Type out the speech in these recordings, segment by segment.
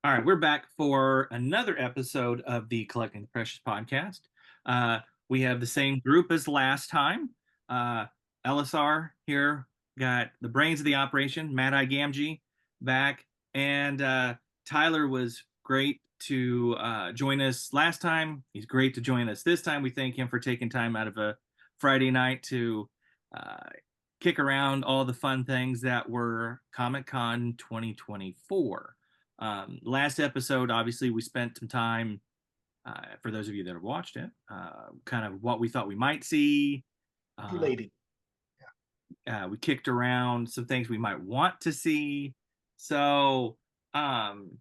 All right, we're back for another episode of the Collecting the Precious podcast. Uh, we have the same group as last time. Uh, LSR here got the brains of the operation, Mad Eye Gamgee back, and Tyler was great to join us last time. He's great to join us this time. We thank him for taking time out of a Friday night to uh, kick around all the fun things that were Comic-Con 2024. Last episode, obviously, we spent some time, for those of you that have watched it, kind of what we thought we might see. Uh, Lady. we kicked around some things we might want to see. So um,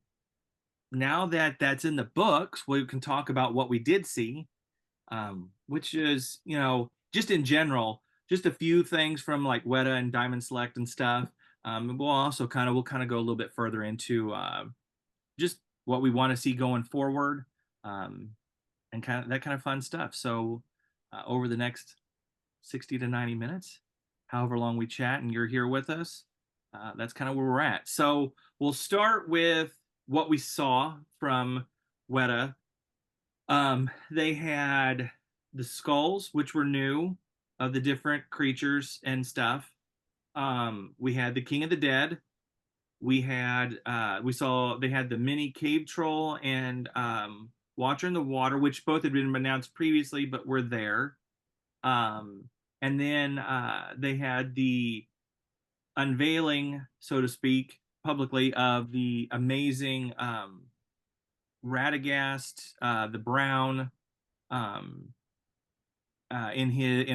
now that that's in the books, we can talk about what we did see, which is, just in general, just a few things from like WETA and Diamond Select and stuff. We'll kind of go a little bit further into just what we want to see going forward, um, and kind of that kind of fun stuff. So over the next 60 to 90 minutes, however long we chat and you're here with us, that's kind of where we're at. So we'll start with what we saw from WETA. They had the skulls, which were new, of the different creatures and stuff. We had the King of the Dead. We saw they had the mini cave troll and Watcher in the Water, which both had been announced previously, but were there. And then they had the unveiling, so to speak, publicly of the amazing Radagast, the Brown, um, in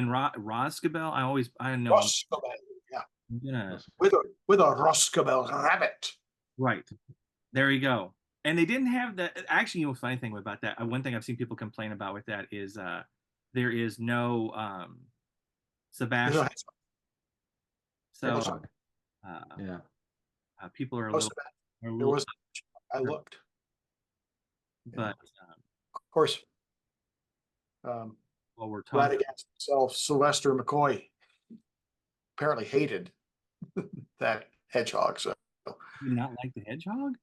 Roscabel. I know Roscobel, yeah. I'm gonna With a Roscobel rabbit. right. There you go. And they didn't have the actually, funny thing about that. One thing I've seen people complain about with that is there is no You know, Sebastian. So hedgehog. uh, Yeah. people are a Oh, little, Sebastian. are a There little, was. I looked. but Of course, um, while we're talking, Radagast himself, Sylvester McCoy, apparently hated that hedgehog, so do you not like the hedgehog?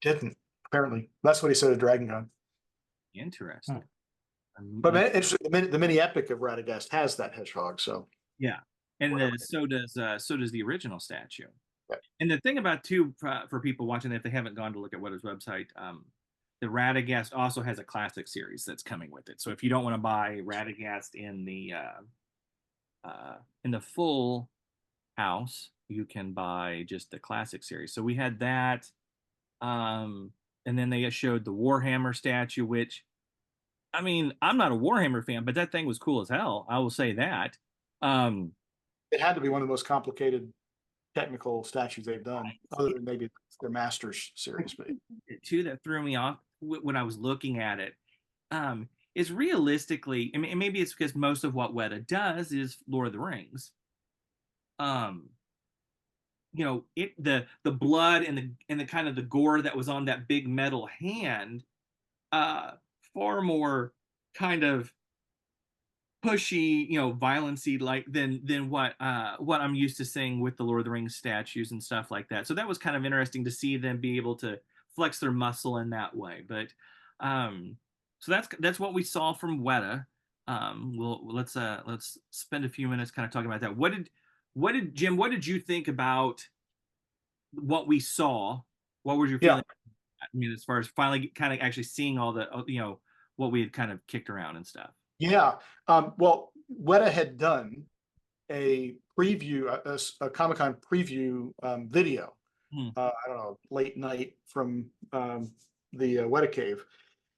didn't. Apparently, that's what he said to Dragon Con. Interesting. But interesting, the mini epic of Radagast has that hedgehog. So Yeah, and whatever. so does the original statue. Right. And the thing about too, for people watching, if they haven't gone to look at Weta's website, the Radagast also has a classic series that's coming with it. So if you don't want to buy Radagast in the full house, you can buy just the classic series. So we had that, and then they showed the Warhammer statue, which, I mean, I'm not a Warhammer fan, but that thing was cool as hell. I will say that. Um, It had to be one of the most complicated technical statues they've done, other than maybe their Masters series. But Two that threw me off when I was looking at it, is realistically, I mean, and maybe it's because most of what Weta does is Lord of the Rings. Um, the blood and the kind of the gore that was on that big metal hand, uh, far more kind of pushy, violency like than what I'm used to seeing with the Lord of the Rings statues and stuff like that. So that was kind of interesting to see them be able to flex their muscle in that way. But so that's what we saw from Weta. Let's spend a few minutes kind of talking about that. What did you think about what we saw? What was your yeah, feeling? I mean, as far as finally kind of actually seeing all the what we had kind of kicked around and stuff. yeah. Well, Weta had done a preview, a Comic-Con preview video. Hmm. I don't know, late night from the Weta Cave,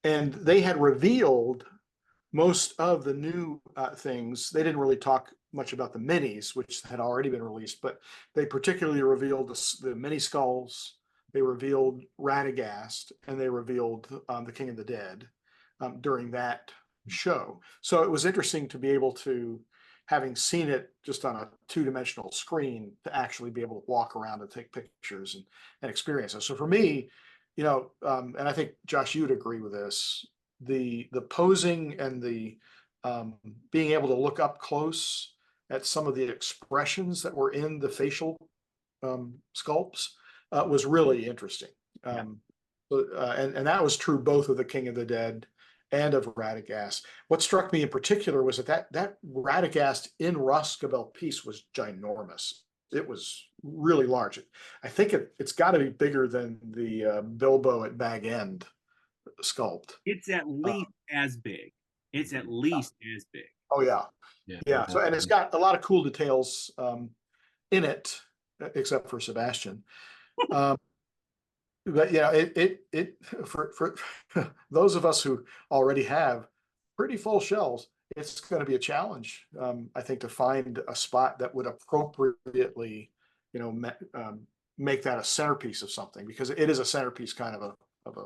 and they had revealed most of the new things. They didn't really talk much about the minis, which had already been released, but they particularly revealed the mini skulls. They revealed Radagast, and they revealed the King of the Dead during that show. So it was interesting to be able to, having seen it just on a two-dimensional screen, to actually be able to walk around and take pictures and experience it. So for me, and I think Josh, you would agree with this, the posing and the being able to look up close at some of the expressions that were in the facial sculpts was really interesting. Yeah. And that was true both of the King of the Dead and of Radagast. What struck me in particular was that Radagast in Roscabel piece was ginormous. It was really large. I think it's got to be bigger than the Bilbo at Bag End sculpt. It's at Uh, least as big. It's at least as big. oh yeah, Yeah, yeah. So and it's definitely. got a lot of cool details in it, except for Sebastian. Um, but yeah, for those of us who already have pretty full shelves, it's going to be a challenge, I think, to find a spot that would appropriately, make that a centerpiece of something, because it is a centerpiece kind of a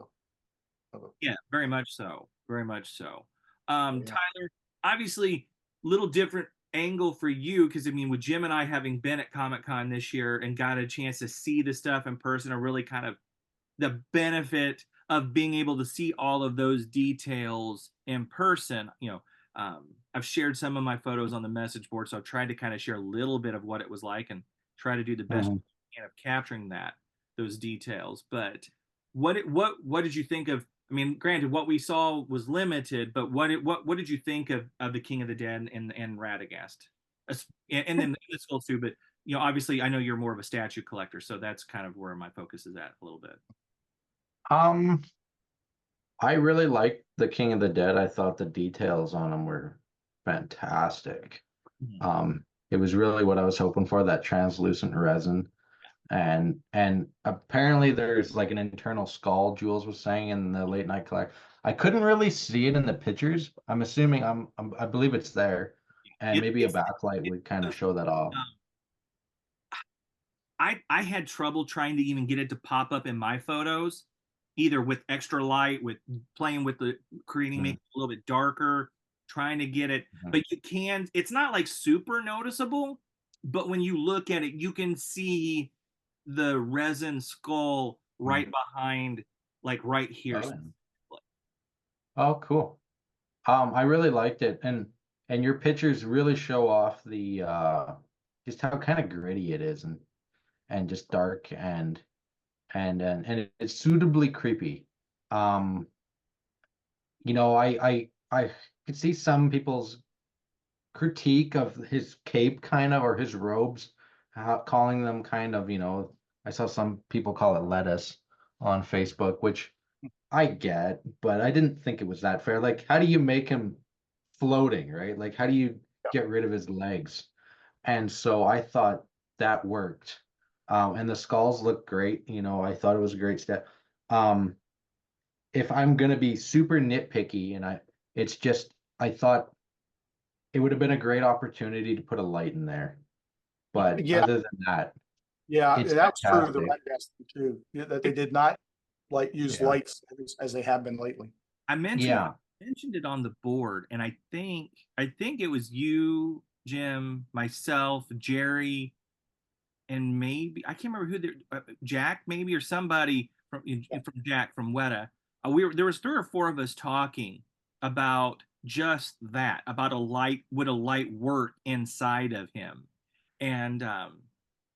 Yeah, very much so. Very much so. yeah. Tyler, obviously, little different angle for you because I mean, with Jim and I having been at Comic Con this year and got a chance to see the stuff in person, and really kind of the benefit of being able to see all of those details in person. I've shared some of my photos on the message board, so I've tried to kind of share a little bit of what it was like and try to do the best Mhm. we can of capturing those details. But what did you think of? I mean, granted, what we saw was limited, but what did you think of the King of the Dead and Radagast, and then the skull too? But obviously, I know you're more of a statue collector, so that's kind of where my focus is at a little bit. Um, I really liked the King of the Dead. I thought the details on him were fantastic. Mhm. It was really what I was hoping for, that translucent resin. And apparently there's like an internal skull, Jules was saying in the late night collect. I couldn't really see it in the pictures. I'm assuming I believe it's there, and It, maybe a it's backlight it, would kind of show that off. I had trouble trying to even get it to pop up in my photos, either with extra light, with playing with the creating, Mhm, making it a little bit darker, trying to get it. mhm, But you can, it's not like super noticeable, but when you look at it, you can see the resin skull mhm. right behind, like right here. Oh, yeah. Oh, cool. I really liked it, and your pictures really show off the just how kind of gritty it is, and just dark, and it's suitably creepy. Um, I could see some people's critique of his cape kind of, or his robes, calling them kind of, I saw some people call it lettuce on Facebook, which I get, but I didn't think it was that fair. Like, how do you make him floating, right? Like, how do you get rid of his legs? And so I thought that worked. And the skulls look great. I thought it was a great step. Um, if I'm gonna be super nitpicky, it's just, I thought it would have been a great opportunity to put a light in there. But Yeah, other than that, yeah, it's that was true of the fantastic. Radagast thing too. Yeah, that they did not use Yeah. lights as they have been lately. I mentioned Yeah. mentioned it on the board, and I think it was you, Jim, myself, Jerry, and maybe I can't remember who Jack maybe or somebody from Jack from WETA. There was 3 or 4 of us talking about just that, about a light, would a light work inside of him, and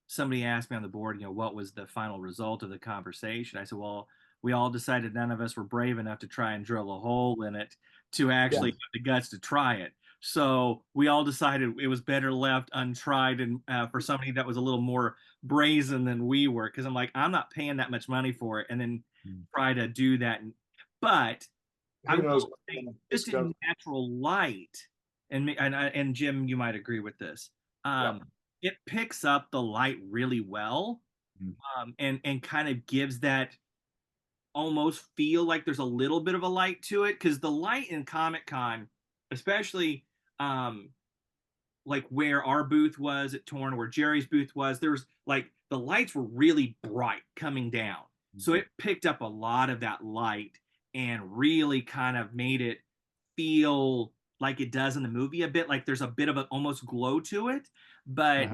somebody asked me on the board, what was the final result of the conversation? I said, well, we all decided none of us were brave enough to try and drill a hole in it to Yeah, actually have the guts to try it. So we all decided it was better left untried, and for somebody that was a little more brazen than we were, because I'm like, I'm not paying that much money for it, and then Mm. try to do that. But I who will knows? say, This just goes. in natural light, and Jim, you might agree with this. Yeah, It picks up the light really well, Mm. and kind of gives that almost feel like there's a little bit of a light to it, because the light in Comic Con, especially um, like where our booth was at Torn, where Jerry's booth was, there was like the lights were really bright coming down. So it picked up a lot of that light and really kind of made it feel like it does in the movie a bit, like there's a bit of an almost glow to it. But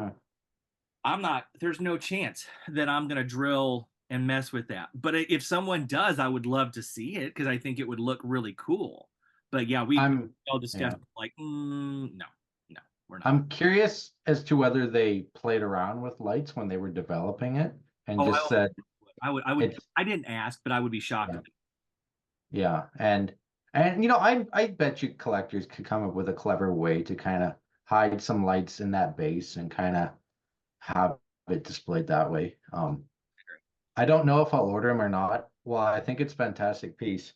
Uh-huh. there's no chance that I'm going to drill and mess with that. But if someone does, I would love to see it because I think it would look really cool. But yeah, we I'm all yeah. discussed like, no, no, we're not. I'm curious as to whether they played around with lights when they were developing it and Oh, just said, I would, It's I didn't ask, but I would be shocked. yeah, yeah. And you know, I bet you collectors could come up with a clever way to kind of hide some lights in that base and kind of have it displayed that way. I don't know if I'll order them or not. Well, I think it's a fantastic piece.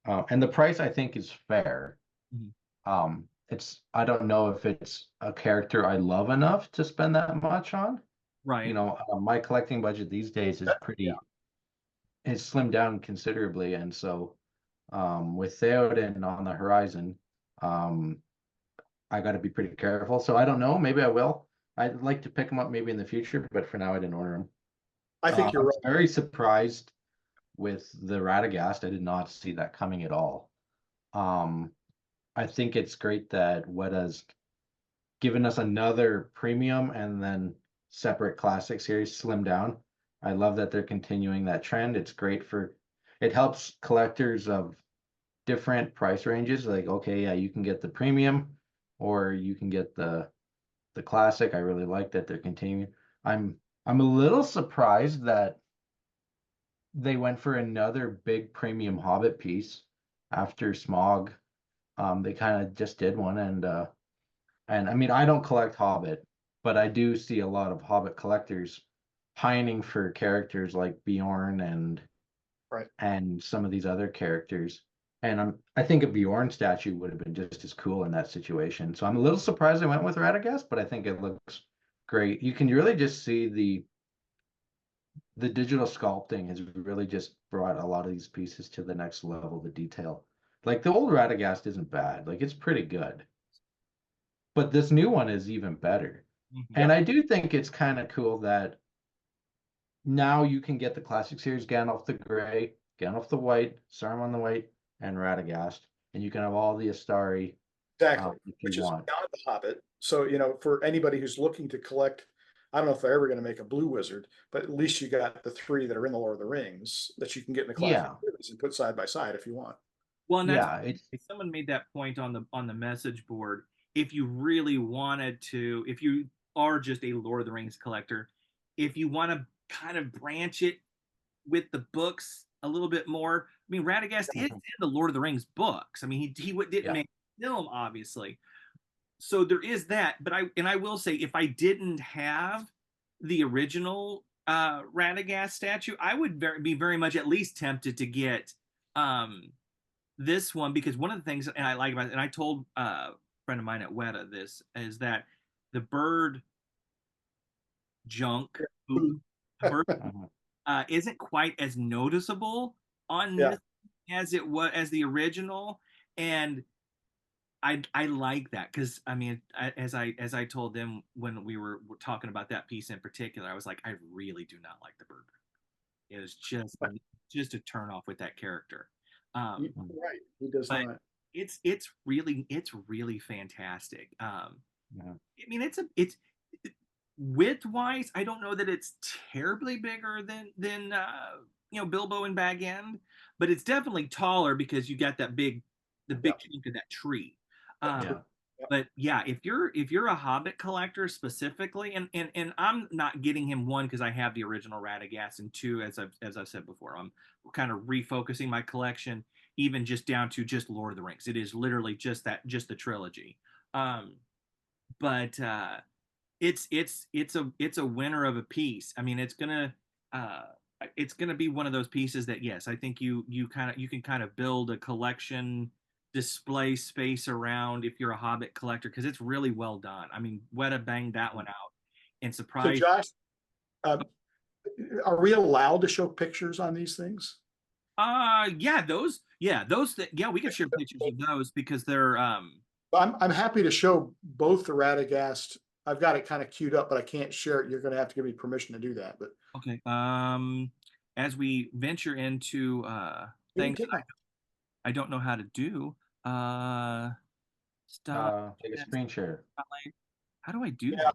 And the price I think is fair. Mhm. It's I don't know if it's a character I love enough to spend that much on. You Right. know, my collecting budget these days is Yeah, pretty, it's slimmed down considerably, and so with Theoden on the horizon, um, I got to be pretty careful. So I don't know. Maybe I will. I'd like to pick them up maybe in the future, but for now I didn't order them. I think I you're was right. very surprised with the Radagast. I did not see that coming at all. Um, I think it's great that WETA's given us another premium and then separate classic series slim down. I love that they're continuing that trend. It's great for it helps collectors of different price ranges. Like, okay, yeah, you can get the premium or you can get the classic. I really like that they're continuing. I'm I'm a little surprised that they went for another big premium Hobbit piece after Smog. They kind of just did one, and I mean, I don't collect Hobbit, but I do see a lot of Hobbit collectors pining for characters like Bjorn Right. and some of these other characters. And I think a Bjorn statue would have been just as cool in that situation. So I'm a little surprised they went with Radagast, but I think it looks great. You can really just see the digital sculpting has really just brought a lot of these pieces to the next level, the detail. Like the old Radagast isn't bad. Like it's pretty good. But this new one is even better. Mhm. And Yeah. I do think it's kind of cool that now you can get the classic series Gandalf the Gray, Gandalf the White, Saruman the White, and Radagast, and you can have all the Astari Exactly, if you which is want. beyond the Hobbit. So, for anybody who's looking to collect, I don't know if they're ever going to make a blue wizard, but at least you got the three that are in the Lord of the Rings that you can get in the classic Yeah, series and put side by side if you want. Well, and that's yeah, it's someone made that point on the message board. If you really wanted to, if you are just a Lord of the Rings collector, if you want to kind of branch it with the books a little bit more, I mean, Radagast is in the Lord of the Rings books. I mean, he didn't yeah. make film, obviously, so there is that. But I will say, if I didn't have the original Radagast statue, I would be very much at least tempted to get um this one, because one of the things and I like about it, and I told a friend of mine at WETA this, is that the bird junk poop, the bird Mhm. isn't quite as noticeable on Yeah, this as it was as the original, and I like that because I mean, as I told them when we were talking about that piece in particular, I was like, I really do not like the bird. It is just a turn off with that character. Um, you're right. He does but not. it's really fantastic. Yeah. I mean, it's width wise, I don't know that it's terribly bigger than Bilbo and Bag End, but it's definitely taller because you got the Yeah, big chunk of that tree. true. Yeah. Yeah. But yeah, if you're a Hobbit collector specifically, and I'm not getting him, one, because I have the original Radagast, and two, as I've said before, I'm kind of refocusing my collection even just down to just Lord of the Rings. It is literally just the trilogy. Um, but it's a winner of a piece. I mean, uh, it's gonna be one of those pieces that, yes, I think you can kind of build a collection display space around if you're a Hobbit collector, because it's really well done. I mean, Weta banged that one out and So, surprised. Josh, uh, are we allowed to show pictures on these things? Yeah, we can share pictures of those because they're I'm happy to show both the Radagast. I've got it kind of queued up, but I can't share it. You're going to have to give me permission to do that. But okay. As we venture into you can things take them. I don't know how to do, uh, stop. Take a screen share. How do I do Yeah, that?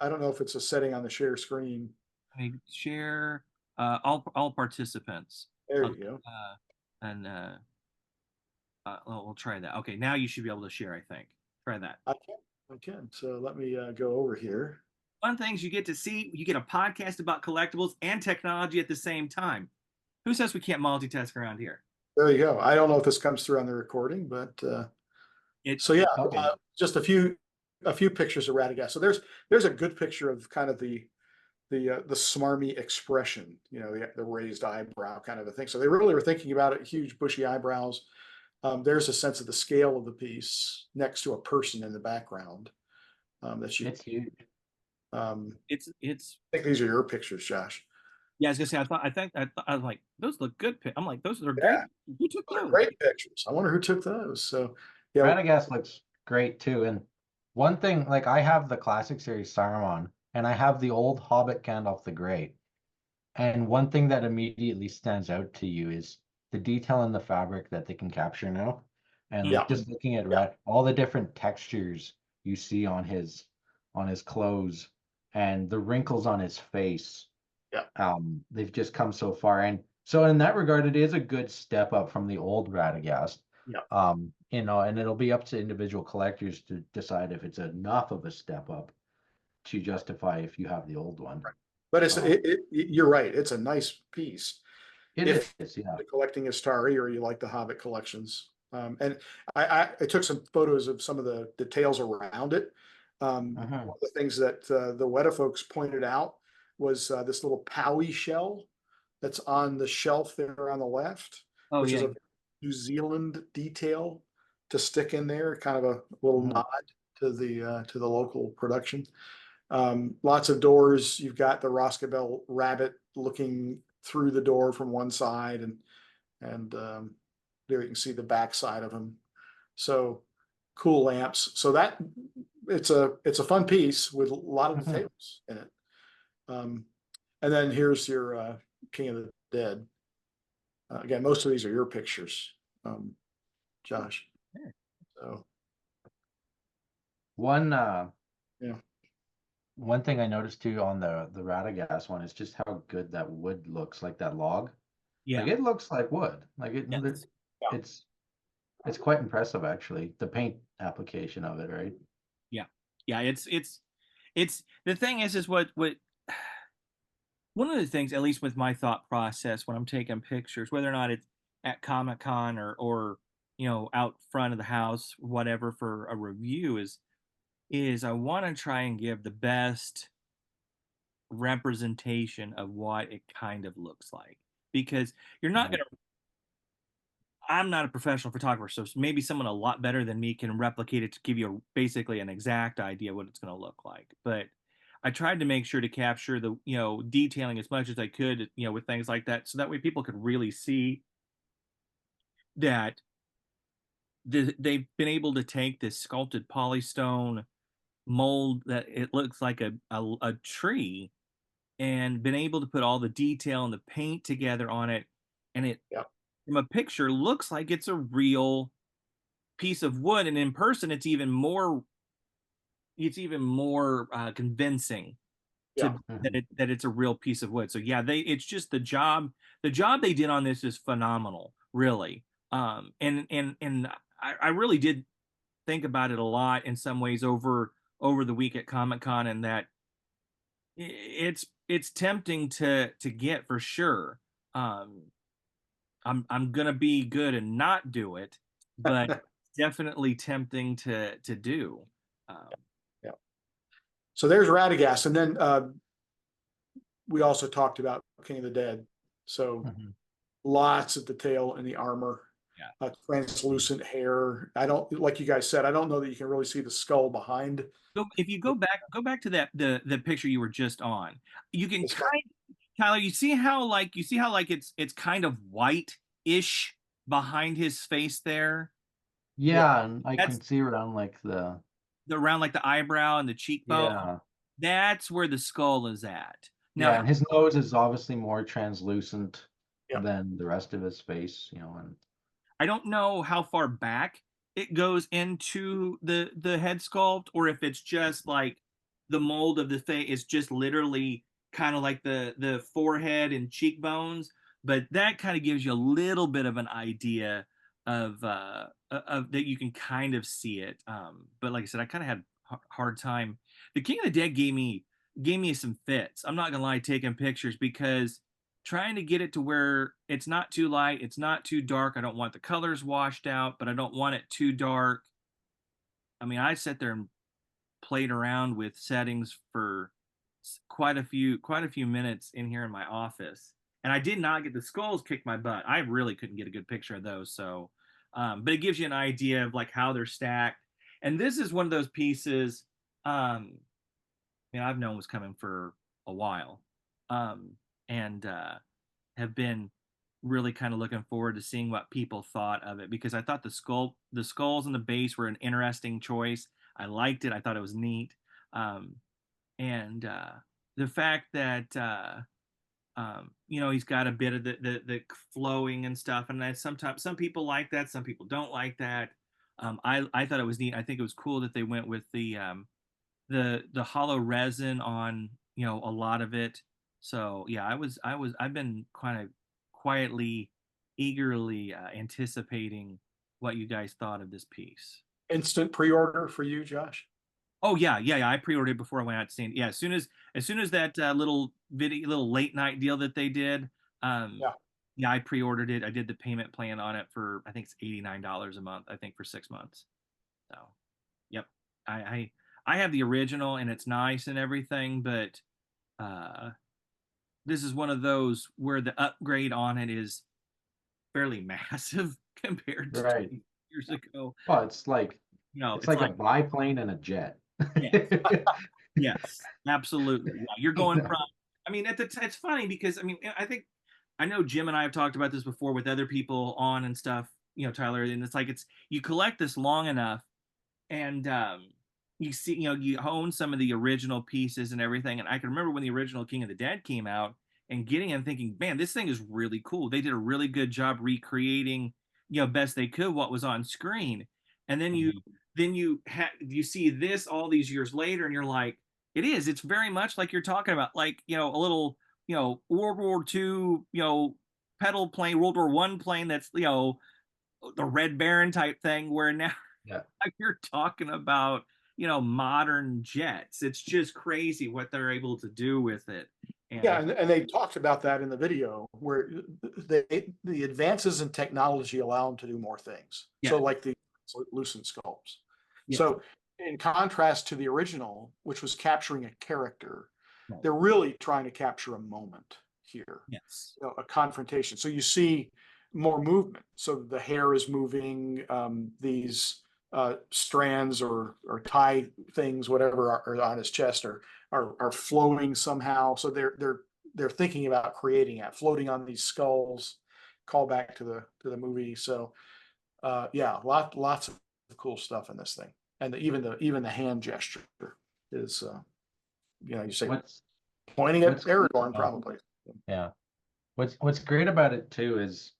I don't know if it's a setting on the share screen. I share all participants. There Okay, you go. and we'll try that. Okay, now you should be able to share. I think. Try that. I can. I can. So let me go over here. fun things you get to see. You get a podcast about collectibles and technology at the same time. Who says we can't multitask around here? There you go. I don't know if this comes through on the recording, but It so yeah, Okay. just a few pictures of Radagast. So there's a good picture of kind of the smarmy expression, the raised eyebrow kind of a thing. So they really were thinking about it, huge bushy eyebrows. There's a sense of the scale of the piece next to a person in the background. That you It's huge. it's I think these are your pictures, Josh. yeah. I was gonna say I was like those look good. I'm like those are great. Yeah, Who took those are those? great pictures. I wonder who took those. So yeah, Radagast looks great too. And one thing, like I have the classic series Saruman, and I have the old Hobbit Gandalf the Grey. And one thing that immediately stands out to you is the detail in the fabric that they can capture now. And yeah, like just looking at yeah, all the different textures you see on his clothes and the wrinkles on his face. yeah, They've just come so far. And so in that regard, it is a good step up from the old Radagast. yeah. And it'll be up to individual collectors to decide if it's enough of a step up to justify if you have the old one. But it's Um, you're right. It's a nice piece it if is, yeah. you're collecting Astari or you like the Hobbit collections. And I took some photos of some of the details around it. Mhm. One of the things that the WETA folks pointed out was this little Powie shell that's on the shelf there on the left, Oh which is yeah. a New Zealand detail to stick in there, kind of a little Mhm. nod to the local production. Lots of doors. You've got the Roscabel rabbit looking through the door from one side, and there you can see the back side of him. So cool lamps. So that it's a fun piece with a lot of Mhm. details in it. Um, and then here's your King of the Dead. Again, most of these are your pictures, Josh. So One yeah, one thing I noticed too on the Radagast one is just how good that wood looks, like that log. Like Yeah. it looks like wood. Like Yes. yeah. it's it's quite impressive actually. The paint application of it, right? Yeah. Yeah. It's the thing is what one of the things, at least with my thought process when I'm taking pictures, whether or not it's at Comic Con or out front of the house, whatever, for a review, is I want to try and give the best representation of what it kind of looks like, because you're not Mhm. going to I'm not a professional photographer, so maybe someone a lot better than me can replicate it to give you basically an exact idea what it's going to look like. But I tried to make sure to capture the detailing as much as I could, with things like that, so that way people could really see that they've been able to take this sculpted polystone mold that it looks like a tree, and been able to put all the detail and the paint together on it, and it Yeah. from a picture looks like it's a real piece of wood, and in person it's even more convincing Yeah. Mhm. that it's a real piece of wood. So yeah, it's just the job they did on this is phenomenal, really. And I really did think about it a lot in some ways over the week at Comic Con, and that it's tempting to get for sure. um I'm gonna be good and not do it, but definitely tempting to do. Um, Yeah. So there's Radagast, and then we also talked about King of the Dead. So Mhm. lots of detail in the armor, yeah. translucent hair. I don't like you guys said. I don't know that you can really see the skull behind. If you go back to that the picture you were just on, you can The skull. Tyler, you see how it's kind of white-ish behind his face there. Yeah, Yeah, and I That's can see around like the around like the eyebrow and the cheekbone. yeah. That's where the skull is at. Yeah, Now, and his nose is obviously more translucent yeah, than the rest of his face, and I don't know how far back it goes into the head sculpt, or if it's just like the mold of the face is just literally kind of like the forehead and cheekbones, but that kind of gives you a little bit of an idea of that you can kind of see it. But like I said, I kind of had hard time. The King of the Dead gave me gave me some fits. I'm not gonna lie, taking pictures because trying to get it to where it's not too light, it's not too dark. I don't want the colors washed out, but I don't want it too dark. I mean, I sat there and played around with settings for quite a few minutes in here in my office, and I did not get the skulls kick my butt. I really couldn't get a good picture of those. So, but it gives you an idea of like how they're stacked. And this is one of those pieces. I've known was coming for a while, um, and have been really kind of looking forward to seeing what people thought of it because I thought the skulls and the base were an interesting choice. I liked it. I thought it was neat, and the fact that he's got a bit of the flowing and stuff, and that sometimes some people like that, some people don't like that. I thought it was neat. I think it was cool that they went with the hollow resin on a lot of it. So yeah, I've been kind of quietly, eagerly anticipating what you guys thought of this piece. Instant pre-order for you, Josh? Oh yeah. I pre-ordered it before I went out to stand. Yeah, as soon as that little late night deal that they did, um, Yeah. yeah, I pre-ordered it. I did the payment plan on it for I think it's $89 a month. I think for 6 months. So, yep. I I have the original and it's nice and everything, but uh, this is one of those where the upgrade on it is fairly massive compared to Right. 20 years ago. Well, it's like It's a like biplane and a jet. yeah, yes, absolutely. Yeah, you're going from. I mean, it's funny because I mean, I know Jim and I have talked about this before with other people on and stuff. Tyler, and it's like you collect this long enough, and you see, you own some of the original pieces and everything. And I can remember when the original King of the Dead came out and getting it and thinking, man, this thing is really cool. They did a really good job recreating, best they could what was on screen. And then you Mhm. you see this all these years later, and you're like, it's very much like you're talking about, like a little World War II pedal plane, World War One plane that's the Red Baron type thing, where now Yeah. you're talking about modern jets. It's just crazy what they're able to do with it. And Yeah, and they talked about that in the video where the advances in technology allow them to do more things. yeah, So like the lucent sculpts. yeah, So in contrast to the original, which was capturing a character, right, they're really trying to capture a moment here, yes, a confrontation. So you see more movement. So the hair is moving, these strands or tie things, whatever, are on his chest are flowing somehow. So they're thinking about creating it, floating on these skulls. Call back to the movie. So yeah, lots of cool stuff in this thing, and even the hand gesture is you say What's pointing at what's great Aragorn about probably. yeah. What's great about it too is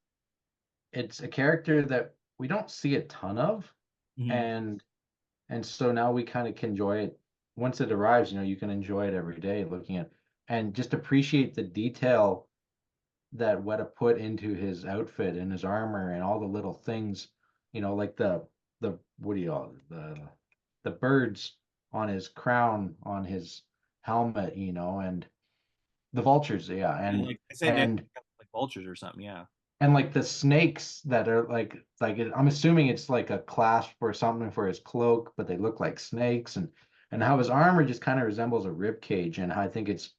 it's a character that we don't see a ton of, mhm, and so now we kind of can enjoy it once it arrives. You can enjoy it every day, looking at and just appreciate the detail that Weta put into his outfit and his armor and all the little things. Like the what do you call it? The birds on his crown, on his helmet, and the vultures, yeah, yeah, like I said, they're and like vultures or something. Yeah, like the snakes that are I'm assuming it's like a clasp or something for his cloak, but they look like snakes, and how his armor just kind of resembles a rib cage, and I think it's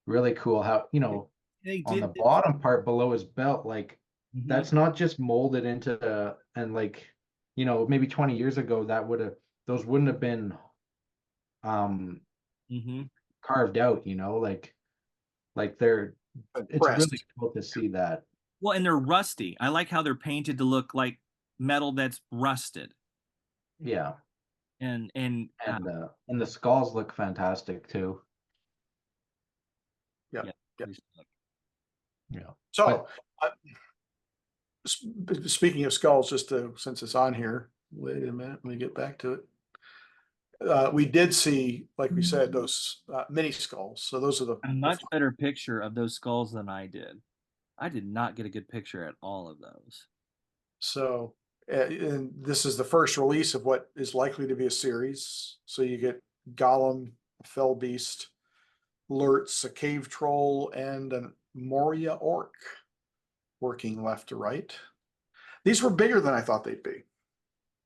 really cool how they on the did this. bottom part below his belt, like Mhm, that's not just molded into and like maybe 20 years ago those wouldn't have been um mhm. carved out, like they're it's really Pressed. cool to see that. Well, and they're rusty. I like how they're painted to look like metal that's rusted, Yeah. and And the skulls look fantastic too. Yeah, yeah. yeah. Yeah. But So speaking of skulls, just since it's on here, wait a minute, let me get back to it. We did see, like we said, those mini skulls. So those are A much better picture of those skulls than I did. I did not get a good picture at all of those. so and this is the first release of what is likely to be a series. So you get Gollum, Fell Beast, Lurtz, a cave troll, and a Moria orc working left to right. These were bigger than I thought they'd be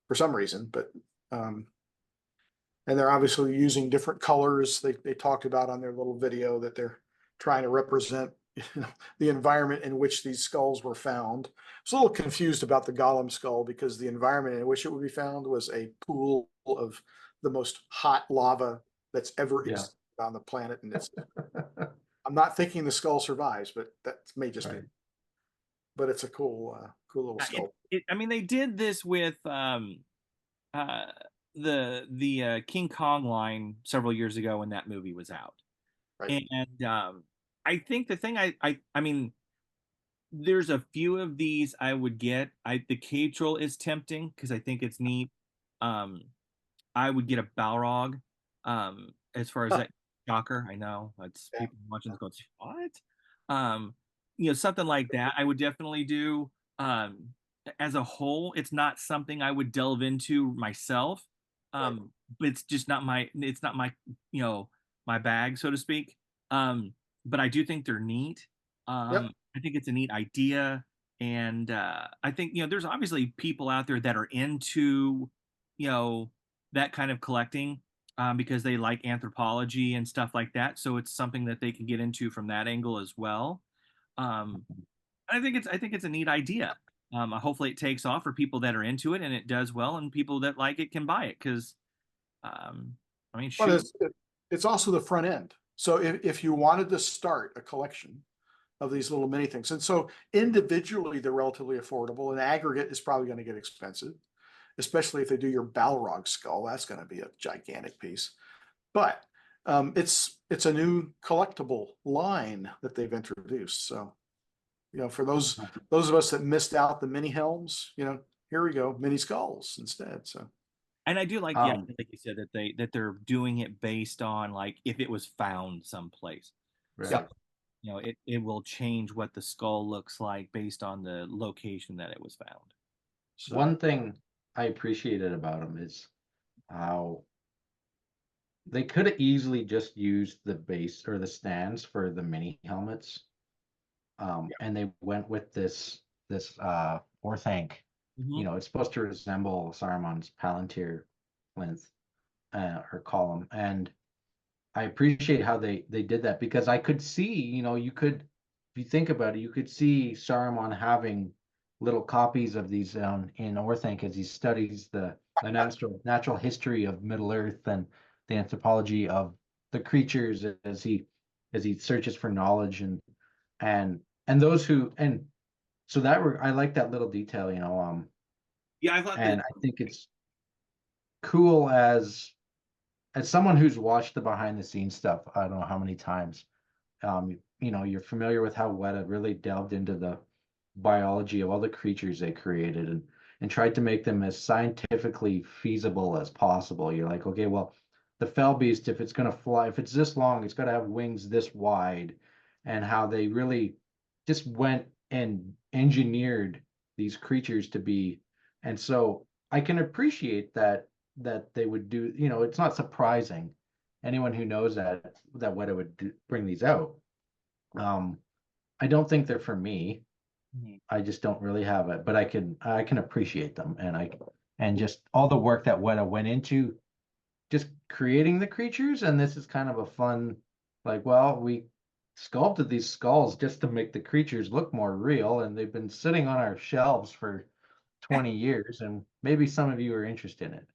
for some reason, but and they're obviously using different colors. They talked about on their little video that they're trying to represent the environment in which these skulls were found. I was a little confused about the golem skull because the environment in which it would be found was a pool of the most hot lava that's ever Yeah. existed on the planet. And I'm not thinking the skull survives, but that may just be. But it's a cool little skull. I mean, they did this with uh, the King Kong line several years ago when that movie was out. Right. And I think the thing I mean, there's a few of these I would get. The cave troll is tempting because I think it's neat. Um, I would get a Balrog. As far as Huh. that shocker, I know it's Yeah. people watching this going, what? You know, something like that. I would definitely do. As a whole, it's not something I would delve into myself. Right. But it's not my, you know, my bag, so to speak. But I do think they're neat. Yep. I think it's a neat idea. And I think, you know, there's obviously people out there that are into, you know, that kind of collecting because they like anthropology and stuff like that. So it's something that they can get into from that angle as well. Um, I think it's a neat idea. Hopefully it takes off for people that are into it and it does well, and people that like it can buy it because, I mean, But shoot, it's also the front end. So if you wanted to start a collection of these little mini things, and so individually they're relatively affordable. In aggregate, is probably going to get expensive, especially if they do your Balrog skull. That's going to be a gigantic piece. But it's a new collectible line that they've introduced. So for those of us that missed out the mini helms, here we go, mini skulls instead. So and I do like, yeah, Um, like you said that they're doing it based on like if it was found someplace. So, yeah. right. you know, it will change what the skull looks like based on the location that it was found. So One thing I appreciated about them is how they could have easily just used the base or the stands for the mini helmets. And they went with this Orthanc. Hmm. It's supposed to resemble Saruman's Palantir plinth or column. And I appreciate how they did that because I could see, you could, if you think about it, you could see Saruman having little copies of these in Orthanc as he studies the natural history of Middle Earth and the anthropology of the creatures as he searches for knowledge and and those who and so I like that little detail, Yeah, I thought that. and I think it's cool as someone who's watched the behind the scenes stuff, I don't know how many times, you're familiar with how Weta really delved into the biology of all the creatures they created and tried to make them as scientifically feasible as possible. You're like, okay, well, the fell beast, if it's going to fly, if it's this long, it's got to have wings this wide, and how they really just went and engineered these creatures to be. And so I can appreciate that they would do, it's not surprising. Anyone who knows that Weta would bring these out. Um, I don't think they're for me. Mhm. I just don't really have it, but I can appreciate them, and just all the work that Weta went into just creating the creatures. And this is kind of a fun, like, well, we sculpted these skulls just to make the creatures look more real, and they've been sitting on our shelves for 20 years, and maybe some of you are interested in it,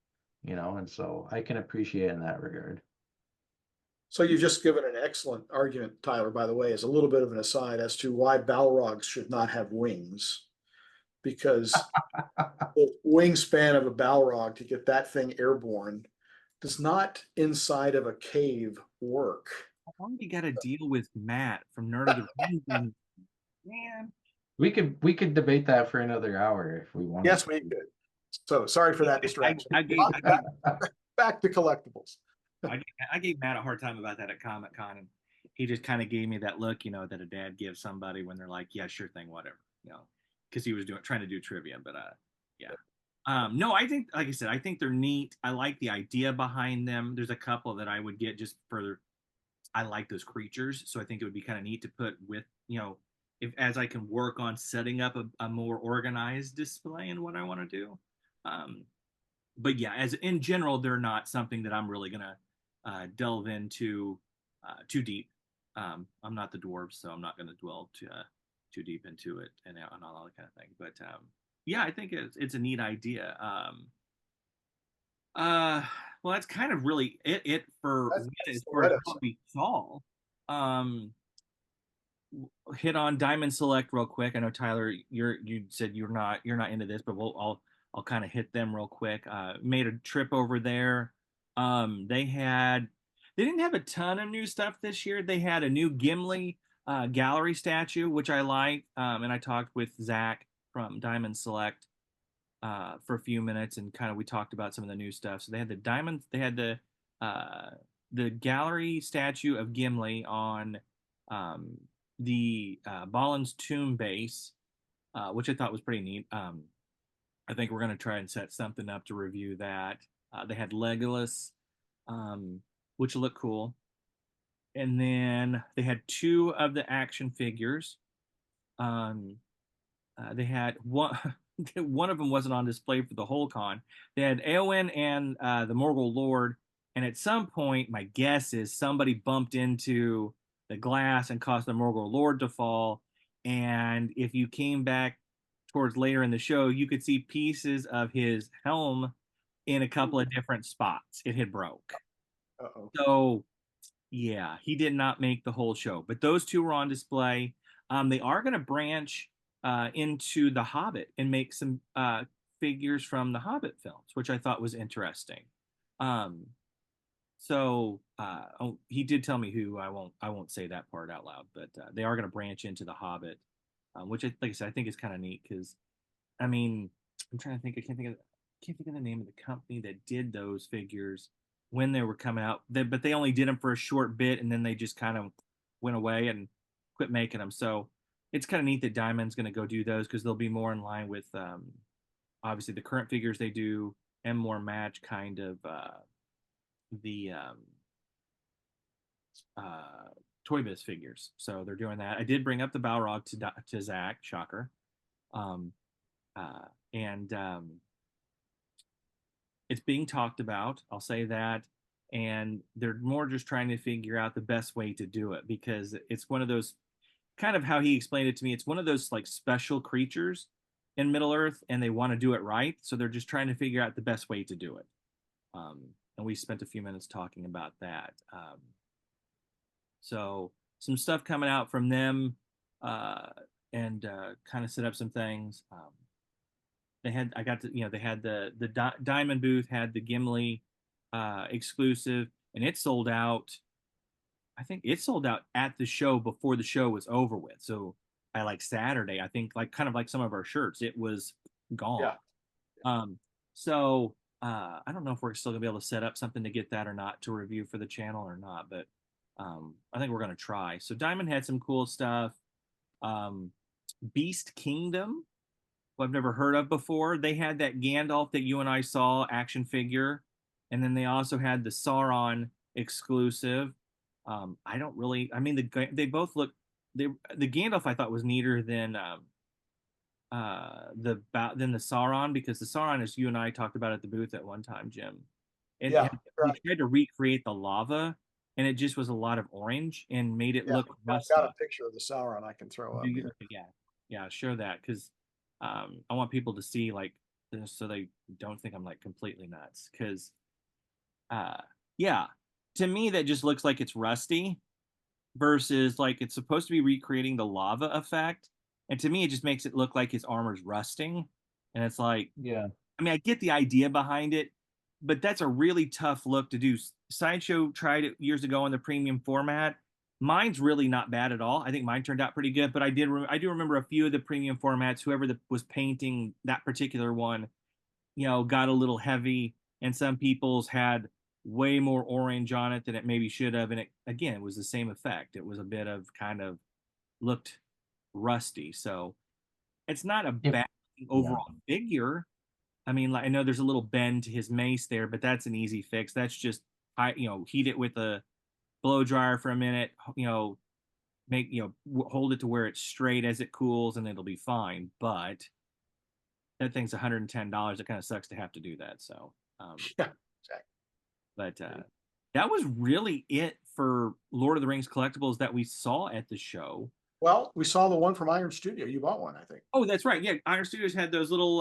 and so I can appreciate it in that regard. So you've just given an excellent argument, Tyler, by the way, as a little bit of an aside as to why Balrogs should not have wings. Because the wingspan of a Balrog to get that thing airborne does not inside of a cave work. How long do you got to deal with Matt from Nerd of the Rings? And, man, We could debate that for another hour if we wanted Yes, we could. So sorry for that distraction. Back to collectibles. I gave Matt a hard time about that at Comic Con, and he just kind of gave me that look, you know, that a dad gives somebody when they're like, "Yeah, sure thing, whatever," you know, because he was trying to do trivia. But yeah. No, I think, like I said, I think they're neat. I like the idea behind them. There's a couple that I would get just for I like those creatures, so I think it would be kind of neat to put with, if as I can work on setting up a more organized display and what I want to do. Um, but yeah, as in general, they're not something that I'm really gonna delve into too deep. I'm not the dwarves, so I'm not gonna dwell too deep into it and all that kind of thing. But yeah, I think it's a neat idea. Uh, well, that's kind of really it for That's as the far as Weta what stuff. we saw. Um, hit on Diamond Select real quick. I know Tyler, you said you're not into this, but I'll kind of hit them real quick. Made a trip over there. They didn't have a ton of new stuff this year. They had a new Gimli gallery statue, which I like. And I talked with Zach from Diamond Select for a few minutes, and kind of we talked about some of the new stuff. So they had uh, the gallery statue of Gimli on um, the Balin's tomb base, which I thought was pretty neat. I think we're going to try and set something up to review that. They had Legolas, um, which looked cool. And then they had two of the action figures. Um, they had one. One of them wasn't on display for the whole con. They had Eowyn and the Morgul Lord, and at some point, my guess is somebody bumped into the glass and caused the Morgul Lord to fall. And if you came back towards later in the show, you could see pieces of his helm in a couple of different spots. It had broke. Uh-oh. So yeah, he did not make the whole show, but those two were on display. They are going to branch into The Hobbit and make some figures from the Hobbit films, which I thought was interesting. Um, oh, he did tell me who. I won't say that part out loud, but they are going to branch into The Hobbit, which, like I said, I think is kind of neat because I mean, I'm trying to think. I can't think of the name of the company that did those figures when they were coming out. But they only did them for a short bit, and then they just kind of went away and quit making them. So it's kind of neat that Diamond's going to go do those because they'll be more in line with obviously the current figures they do and more match kind of the uh, Toy Biz figures. So they're doing that. I did bring up the Balrog to Zach. Shocker. Um, and it's being talked about. I'll say that. And they're more just trying to figure out the best way to do it because it's one of those kind of how he explained it to me. It's one of those like special creatures in Middle Earth, and they want to do it right. So they're just trying to figure out the best way to do it. Um, and we spent a few minutes talking about that. So some stuff coming out from them, uh, and kind of set up some things. They had I got to they had the Diamond booth had the Gimli exclusive, and it sold out. I think it sold out at the show before the show was over with. So by like Saturday, I think like kind of like some of our shirts, it was gone. Yeah. Um, so I don't know if we're still gonna be able to set up something to get that or not to review for the channel or not, but I think we're gonna try. So Diamond had some cool stuff. Um, Beast Kingdom who I've never heard of before. They had that Gandalf that you and I saw action figure, and then they also had the Sauron exclusive. I don't really. I mean, they both look. The Gandalf I thought was neater than than the Sauron because the Sauron, as you and I talked about at the booth at one time, Jim, Yeah. they Right. tried to recreate the lava, and it just was a lot of orange and made it Yeah. look I've got a rusty. picture of the Sauron I can throw Do up you? here. Okay, yeah, yeah, show that because I want people to see like this so they don't think I'm like completely nuts. Because uh, yeah, to me that just looks like it's rusty versus like it's supposed to be recreating the lava effect, and to me it just makes it look like his armor's rusting, and it's like Yeah. I mean, I get the idea behind it, but that's a really tough look to do. Sideshow tried it years ago in the premium format. Mine's really not bad at all. I think mine turned out pretty good, but I do remember a few of the premium formats. Whoever was painting that particular one, got a little heavy, and some people's had way more orange on it than it maybe should have. And it was the same effect. It was a bit of kind of looked rusty. So it's not a If bad yeah. overall figure. I mean, like I know there's a little bend to his mace there, but that's an easy fix. That's just heat it with a blow dryer for a minute, hold it to where it's straight as it cools, and it'll be fine. But that thing's $110. It kind of sucks to have to do that. So, Yeah, exactly. but that was really it for Lord of the Rings collectibles that we saw at the show. Well, we saw the one from Iron Studio. You bought one, I think. Oh, that's right. Yeah, Iron Studios had those little.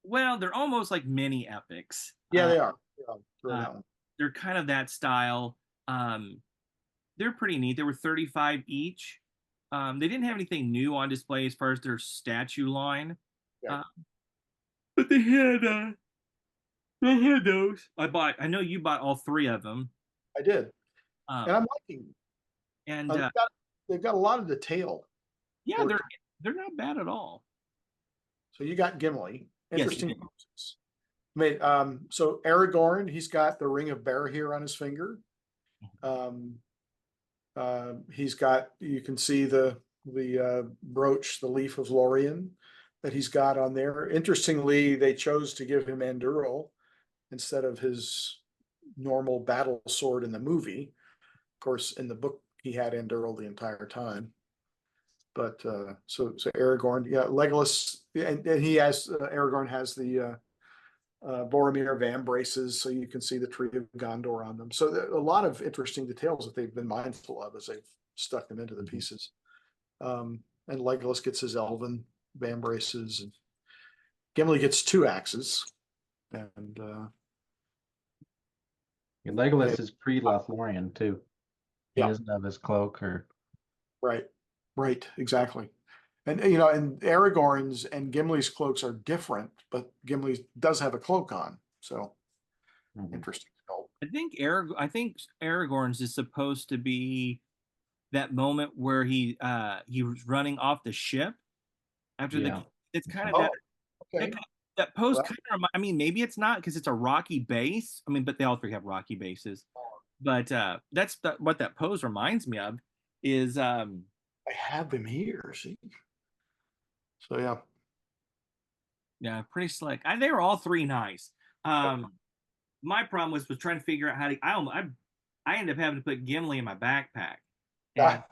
Well, they're almost like mini epics. Yeah, they are. Yeah, throw Uh, that one. they're kind of that style. They're pretty neat. They were 35 each. They didn't have anything new on display as far as their statue line. Yeah. But they had those. I know you bought all three of them. I did. Um, And I'm liking them. and They've got a lot of detail. yeah, they're not bad at all. So you got Gimli. Yes, Interesting poses. I mean, so Aragorn, he's got the ring of Barahir on his finger. He's got, you can see the brooch, the leaf of Lorien that he's got on there. Interestingly, they chose to give him Anduril instead of his normal battle sword in the movie. Of course, in the book, he had Anduril the entire time. But so Aragorn, yeah, Legolas, and he has Aragorn has the Boromir van braces, so you can see the tree of Gondor on them. So a lot of interesting details that they've been mindful of as they've stuck them into the pieces. And Legolas gets his elven van braces, and Gimli gets 2 axes, and Legolas is pre-Lothlorien too. He Yeah. doesn't have his cloak or right, exactly. And and Aragorn's and Gimli's cloaks are different, but Gimli does have a cloak on, so interesting. I think Aragorn's is supposed to be that moment where he was running off the ship after Yeah. it's kind of Oh, that okay. that pose Well, kind of I mean, maybe it's not because it's a rocky base. I mean, but they all three have rocky bases. But that's what that pose reminds me of is I have them here, see. So yeah, pretty slick. They were all three nice. My problem was trying to figure out how to. I ended up having to put Gimli in my backpack. And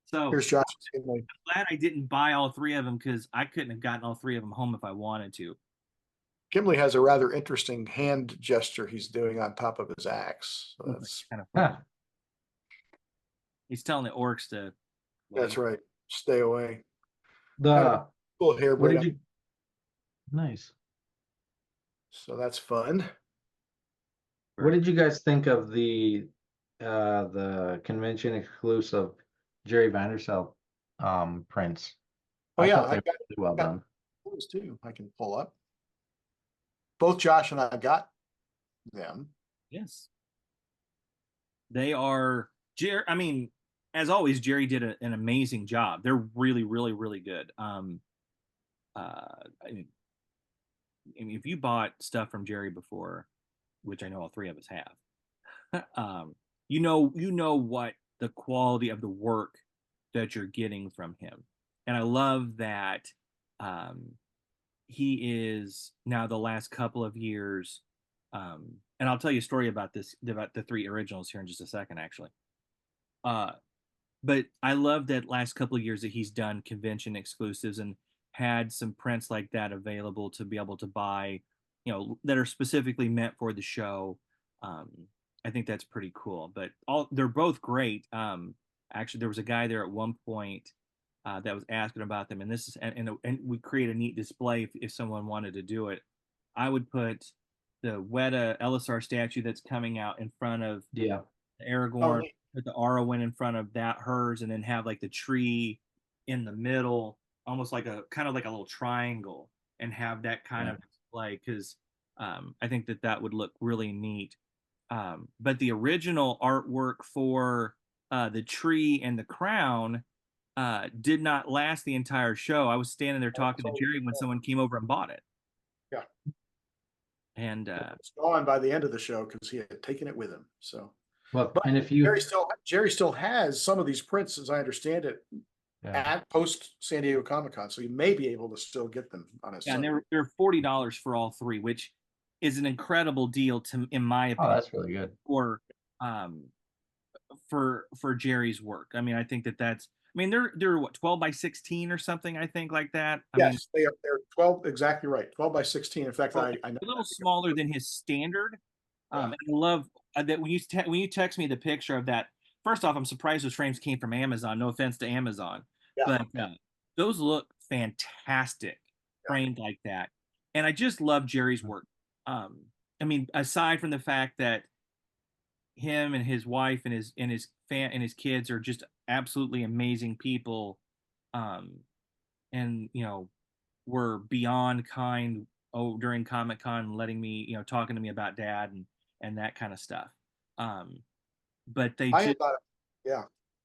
so here's Josh. I'm glad I didn't buy all three of them because I couldn't have gotten all three of them home if I wanted to. Gimli has a rather interesting hand gesture he's doing on top of his axe. So that's kind of funny. He's telling the orcs to. That's right. Stay away. the Cool hair. what did you? Nice. So that's fun. What did you guys think of the convention exclusive Jerry Vanderselt prints? Oh yeah, thought they were really well done. Those too. I can pull up. Both Josh and I got them. Yes. They are Jerry. I mean, as always, Jerry did an amazing job. They're really, really, really good. I mean, if you bought stuff from Jerry before, which I know all three of us have, you know what the quality of the work that you're getting from him. And I love that he is now the last couple of years, and I'll tell you a story about the three originals here in just a second, actually. But I love that last couple of years that he's done convention exclusives and had some prints like that available to be able to buy, that are specifically meant for the show. I think that's pretty cool. But they're both great. Actually, there was a guy there at one point that was asking about them, and this is and we create a neat display if someone wanted to do it. I would put the WETA LSR statue that's coming out in front of Aragorn. Put the Arwen in front of hers, and then have like the tree in the middle, almost like a kind of like a little triangle, and have that kind of display because I think that would look really neat. But the original artwork for the tree and the crown did not last the entire show. I was standing there talking to Jerry when someone came over and bought it. Yeah. And it's gone by the end of the show because he had taken it with him. So, well, but and if Jerry still has some of these prints, as I understand it, at post San Diego Comic-Con, so you may be able to still get them on his. Yeah, and they're $40 for all three, which is an incredible deal in my opinion. Oh, that's really good. For for Jerry's work. I mean, I think that's. I mean, they're what 12 by 16 or something. I think like that. I mean, Yes, they're 12, exactly right, 12 by 16. In fact, well, I know a little that. smaller than his standard. Yeah, And I love that when you text me the picture of that. First off, I'm surprised those frames came from Amazon. No offense to Amazon, yeah, but yeah, those look fantastic yeah. framed like that. And I just love Jerry's work. Um, I mean, aside from the fact that him and his wife and his kids are just absolutely amazing people, um, and were beyond kind during Comic Con, letting me talking to me about Dad and that kind of stuff. Um, but they I just had not, yeah,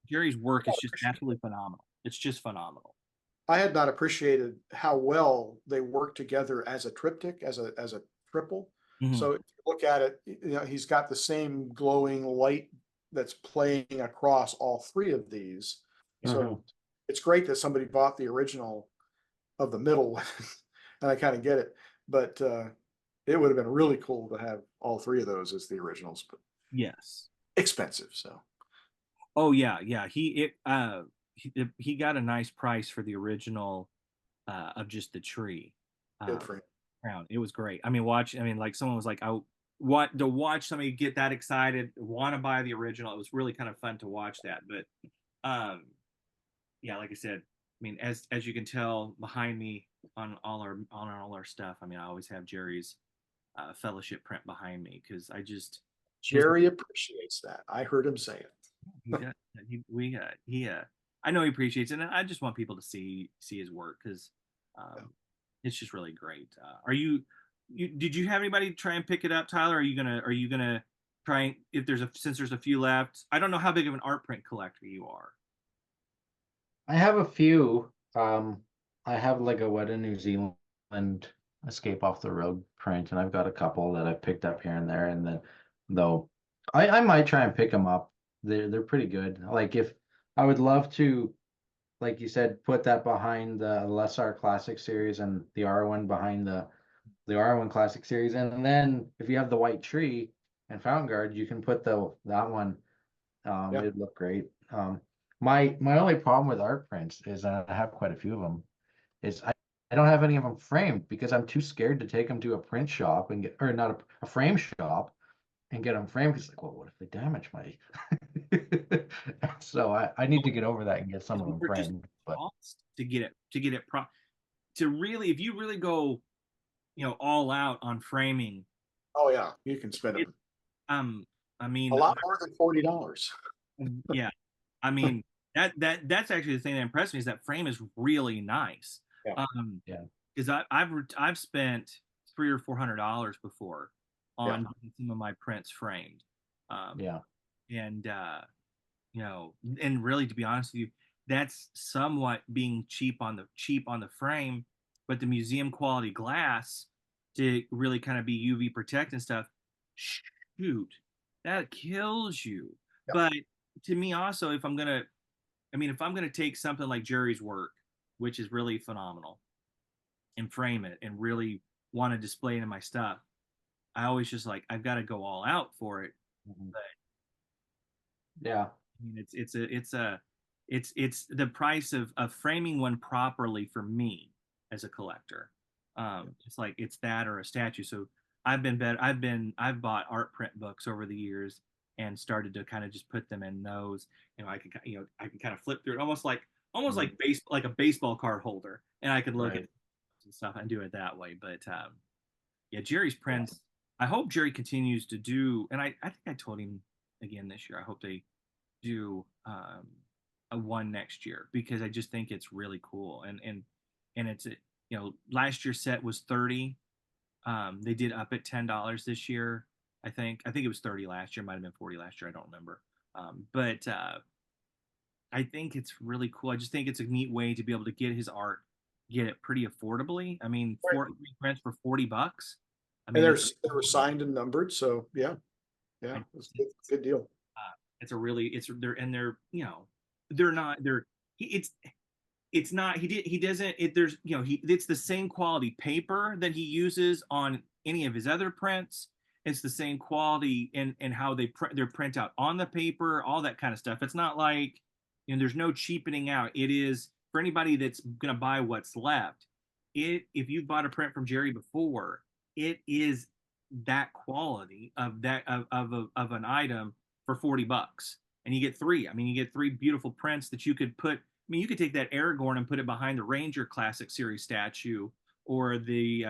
Jerry's work is just absolutely phenomenal. It's just phenomenal. I had not appreciated how well they work together as a triptych, as a triple. Mhm. So if you look at it, he's got the same glowing light that's playing across all three of these. Mhm. So it's great that somebody bought the original of the middle one, and I kind of get it. But it would have been really cool to have all three of those as the originals, but Yes. expensive. So Oh yeah, yeah. He got a nice price for the original of just the tree. good Uh, for him. Crown. It was great. I mean, like someone was like, I want to watch somebody get that excited, want to buy the original. It was really kind of fun to watch that. But um, yeah, like I said, I mean, as you can tell behind me on all our stuff. I mean, I always have Jerry's fellowship print behind me because I just his Jerry appreciates that. I heard him say it. he does he I know he appreciates it, and I just want people to see his work because um, it's just really great. Are did you have anybody try and pick it up, Tyler? Are you gonna try and if there's a since there's a few left? I don't know how big of an art print collector you are. I have a few. I have like a WETA New Zealand Escape Off the Road print, and I've got a couple that I've picked up here and there. And then, though, I might try and pick them up. They're pretty good. Like if I would love to, like you said, put that behind the LSR Classic series and the R1 behind the R1 Classic series, and then if you have the White Tree and Fountain Guard, you can put that one. Yeah. It'd look great. My only problem with art prints is I have quite a few of them. Is I don't have any of them framed because I'm too scared to take them to a print shop and get, or not a frame shop and get them framed. Because like, well, what if they damage my? So I need to get over that and get some of them Or just framed. But cost to get it to really if you really go all out on framing Oh yeah, you can spend it um I a mean lot more than $40. yeah I mean that's actually the thing that impressed me is that frame is really nice. Yeah, um yeah, because I've spent $300 or $400 before yeah, on getting some of my prints framed. um yeah, and and really to be honest with you, that's somewhat being cheap on the frame, but the museum quality glass to really kind of be UV protect and stuff, shoot, that kills you. yeah. But to me also, if I'm gonna take something like Jerry's work, which is really phenomenal, and frame it and really want to display it in my stuff, I always just like I've got to go all out for it. mhm, But yeah, I mean, it's the price of framing one properly for me as a collector. It's like it's that or a statue. So I've bought art print books over the years and started to kind of just put them in those. I can kind of flip through it almost mhm, like a baseball card holder, and I could look at right. and stuff and do it that way. But yeah, Jerry's Yeah. prints. I hope Jerry continues to do, and I think I told him again this year. I hope they do a one next year because I just think it's really cool and it's last year's set was 30. They did up at $10 this year. I think it was 30 last year, might have been 40 last year. I don't remember. But I think it's really cool. I just think it's a neat way to be able to get his art, get it pretty affordably. I mean, Right. four prints for $40. I And mean, that's they were signed and numbered, so yeah, I yeah, it's think a good deal. it's a really it's they're and they're they're not they're it's not he doesn't it there's he it's the same quality paper that he uses on any of his other prints. It's the same quality in how they print their print out on the paper, all that kind of stuff. It's not like, there's no cheapening out. It is for anybody that's gonna buy what's left. If you've bought a print from Jerry before, it is that quality of of an item for $40, and you get three. I mean, you get three beautiful prints that you could put. I mean, you could take that Aragorn and put it behind the Ranger Classic Series statue, or the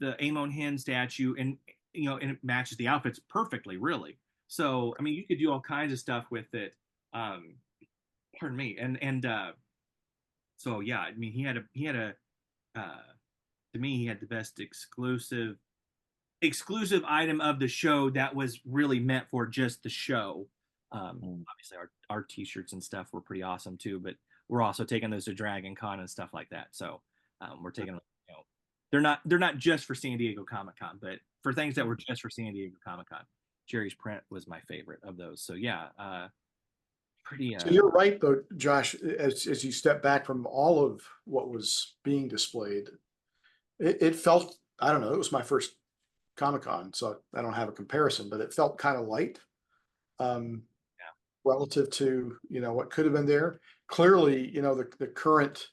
Amon Hen statue, and and it matches the outfits perfectly, really. So, I mean, you could do all kinds of stuff with it. Um, Pardon me, and so yeah, I mean, he had a to me, he had the best exclusive item of the show that was really meant for just the show. Obviously, our t-shirts and stuff were pretty awesome too, but we're also taking those to Dragon Con and stuff like that. So we're taking, they're not just for San Diego Comic Con, but for things that were just for San Diego Comic Con, Jerry's print was my favorite of those. So yeah, pretty. So you're right, though, Josh, as you step back from all of what was being displayed, it felt, I don't know, it was my first Comic-Con, so I don't have a comparison, but it felt kind of light Yeah. relative to, what could have been there. Clearly, the current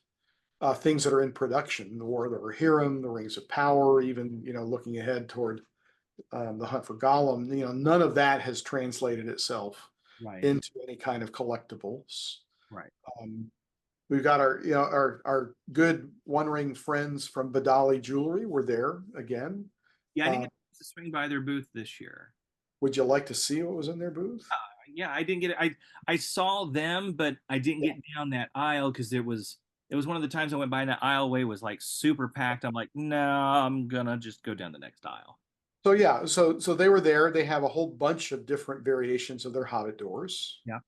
things that are in production, the War of the Rohirrim, the Rings of Power, even, looking ahead toward the Hunt for Gollum, none of that has translated itself Right. into any kind of collectibles. Right. We've got our good One Ring friends from Badali Jewelry were there again. Yeah, I didn't get to swing by their booth this year. Would you like to see what was in their booth? Yeah, I didn't get it. I saw them, but I didn't get down that aisle because it was one of the times I went by and that aisleway was like super packed. I'm like, no, I'm gonna just go down the next aisle. So yeah, so they were there. They have a whole bunch of different variations of their Hobbit doors. Yeah.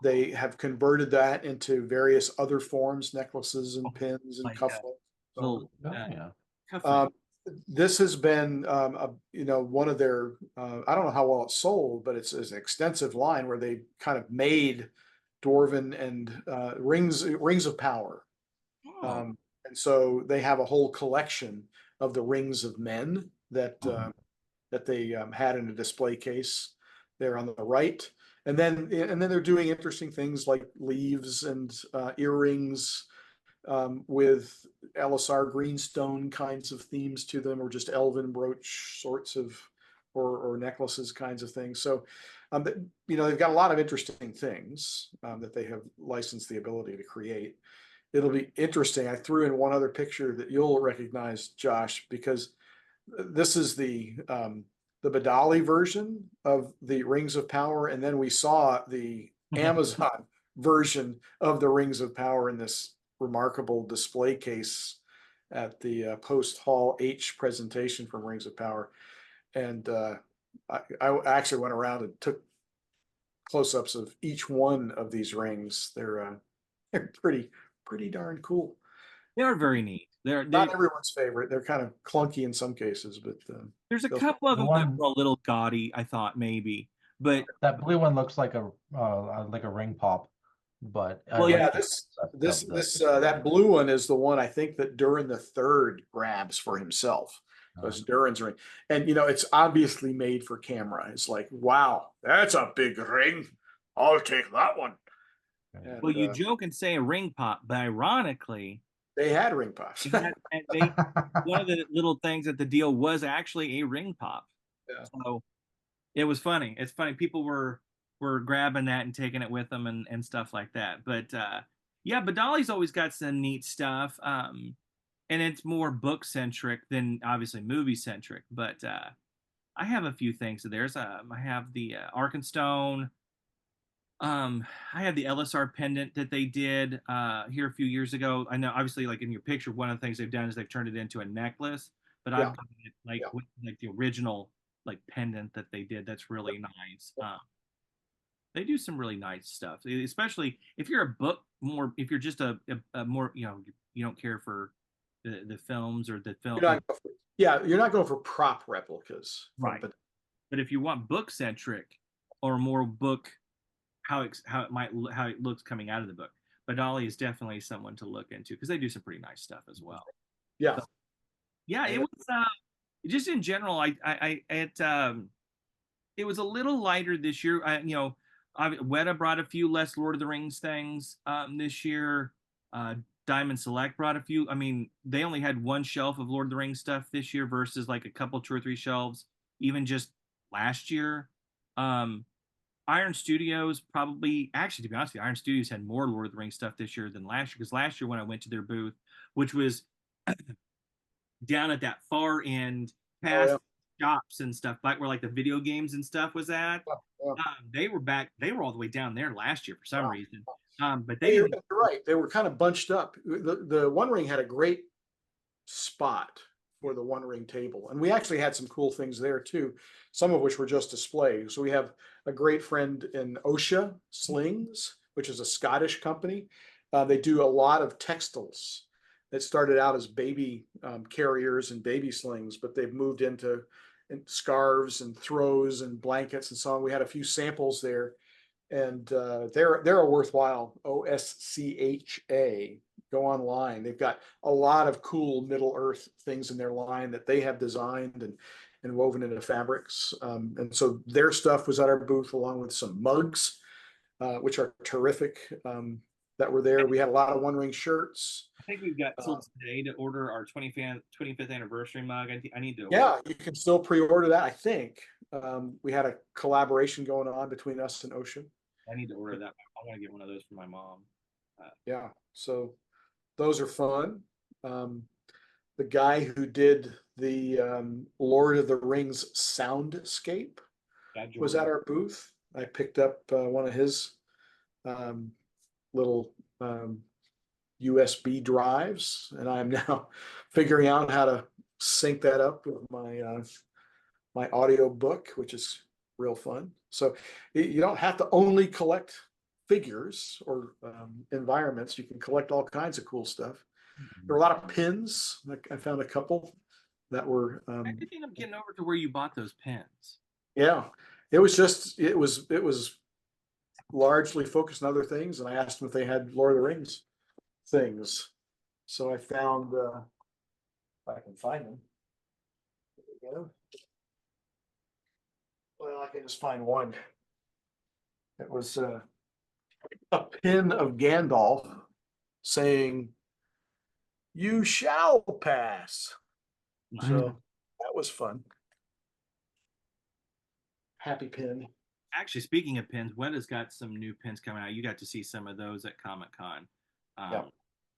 They have converted that into various other forms, necklaces and pins and Like cufflinks. little Yeah. cufflinks. This has been, one of their, I don't know how well it's sold, but it's an extensive line where they kind of made Dwarven and rings of power. Oh, And so they have a whole collection of the rings of men that they had in a display case there on the right. And then they're doing interesting things like leaves and earrings with LSR greenstone kinds of themes to them, or just elven brooch sorts of, or necklaces kinds of things. So, they've got a lot of interesting things that they have licensed the ability to create. It'll be interesting. I threw in one other picture that you'll recognize, Josh, because this is the Badali version of the Rings of Power, and then we saw the Amazon version of the Rings of Power in this remarkable display case at the Post Hall H presentation from Rings of Power. And I actually went around and took close-ups of each one of these rings. They're pretty darn cool. they are very neat. Not everyone's favorite. They're kind of clunky in some cases, but There's a couple of The them that one- were a little gaudy, I thought maybe, but That blue one looks like a ring pop, but I well, yeah, like that blue one is the one I think that Durin the Third grabs for himself. So it's Durin's ring, and it's obviously made for camera. It's like, wow, that's a big ring. I'll take that one. And, well, you joke and say a ring pop, but ironically, they had ring pops. one of the little things at the deal was actually a ring pop. Yeah. So it was funny. It's funny. People were grabbing that and taking it with them and stuff like that. But yeah, Badali's always got some neat stuff. And it's more book centric than obviously movie centric. But I have a few things. So there's I have the Arkenstone. I have the LSR pendant that they did here a few years ago. I know, obviously, like in your picture, one of the things they've done is they've turned it into a necklace. But Yeah. I've got it with like the original like pendant that they did. That's really nice. They do some really nice stuff, especially if you're a book more. If you're just a more, you don't care for the films or the film. You're not going for prop replicas, Right. But if you want book centric or more book, how it looks coming out of the book, Badali is definitely someone to look into because they do some pretty nice stuff as well. Yeah. So, yeah, it was just in general, it was a little lighter this year. WETA brought a few less Lord of the Rings things this year. Uh, Diamond Select brought a few. I mean, they only had one shelf of Lord of the Rings stuff this year versus like a couple, two or three shelves, even just last year. Um, Iron Studios probably, actually, to be honest with you, Iron Studios had more Lord of the Rings stuff this year than last year because last year when I went to their booth, which was down at that far end, Oh past yeah. shops and stuff, like where like the video games and stuff was at. Yeah, yeah. They were back. They were all the way down there last year for some Wow. reason. But they Well, didn't. you're right. They were kind of bunched up. The One Ring had a great spot for the One Ring table, and we actually had some cool things there too. Some of which were just display. So we have a great friend in OSHA Slings, which is a Scottish company. They do a lot of textiles that started out as baby carriers and baby slings, but they've moved into scarves and throws and blankets and so on. We had a few samples there, and they're a worthwhile OSCHA. Go online. They've got a lot of cool Middle Earth things in their line that they have designed and woven into fabrics. And so their stuff was at our booth along with some mugs, which are terrific, that were there. We had a lot of One Ring shirts. I think we've got till today to order our 25th anniversary mug. I need to order. Yeah, you can still pre-order that, I think. We had a collaboration going on between us and Ocean. I need to order that. I want to get one of those for my mom. Yeah, so those are fun. The guy who did the Lord of the Rings soundscape was at our booth. I picked up one of his little USB drives, and I'm now figuring out how to sync that up with my audio book, which is real fun. So you don't have to only collect figures or environments. You can collect all kinds of cool stuff. There are a lot of pins. Like I found a couple that were. I did end up getting over to where you bought those pens. Yeah, it was largely focused on other things, and I asked them if they had Lord of the Rings things. So I found, if I can find them. There we go. Well, I can just find one. It was a pin of Gandalf saying, "You shall pass." So that was fun. Happy pin. Actually, speaking of pins, Weta's got some new pins coming out. You got to see some of those at Comic-Con. Yeah.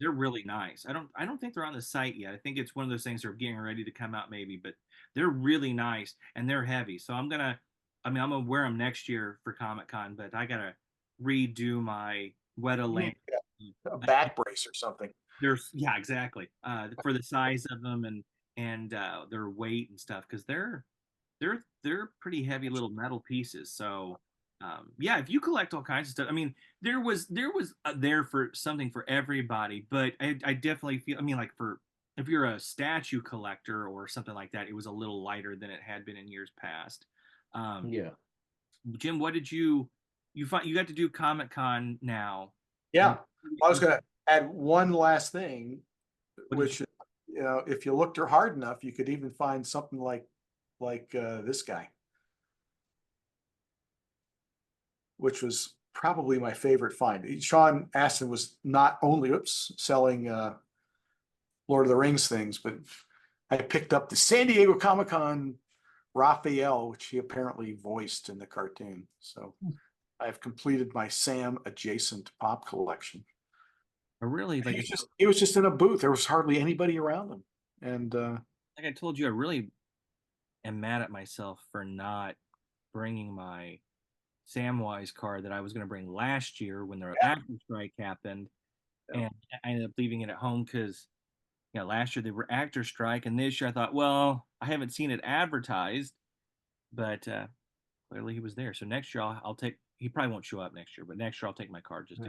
They're really nice. I don't think they're on the site yet. I think it's one of those things that are getting ready to come out maybe, but they're really nice and they're heavy. So I'm gonna wear them next year for Comic-Con, but I gotta redo my Weta lamp. A back brace or something. Yeah, exactly. For the size of them and their weight and stuff, because they're pretty heavy little metal pieces. So yeah, if you collect all kinds of stuff, I mean, there was there for something for everybody, but I definitely feel, I mean, like for if you're a statue collector or something like that, it was a little lighter than it had been in years past. Yeah. Jim, what did you find? You got to do Comic Con now. Yeah, I was going to add one last thing, What which if you looked hard enough, you could even find something like this guy, which was probably my favorite find. Sean Astin was not only selling Lord of the Rings things, but I picked up the San Diego Comic-Con Raphael, which he apparently voiced in the cartoon. So I've completed my Sam adjacent pop collection. really like he was just in a booth. There was hardly anybody around him. And like I told you, I really am mad at myself for not bringing my Samwise card that I was going to bring last year when the actor strike happened, and I ended up leaving it at home because last year they were actor strike, and this year I thought, well, I haven't seen it advertised, but clearly he was there. So next year I'll take. He probably won't show up next year, but next year I'll take my card just to.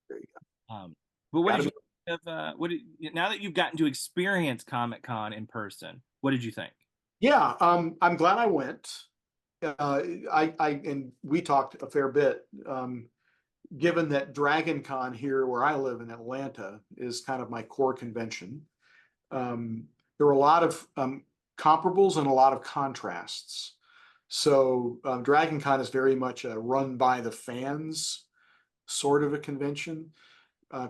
There you go. But what did you think of, now that you've gotten to experience Comic Con in person? What did you think? Yeah, I'm glad I went. And we talked a fair bit. Given that Dragon Con here, where I live in Atlanta, is kind of my core convention. There were a lot of comparables and a lot of contrasts. So Dragon Con is very much a run by the fans sort of a convention.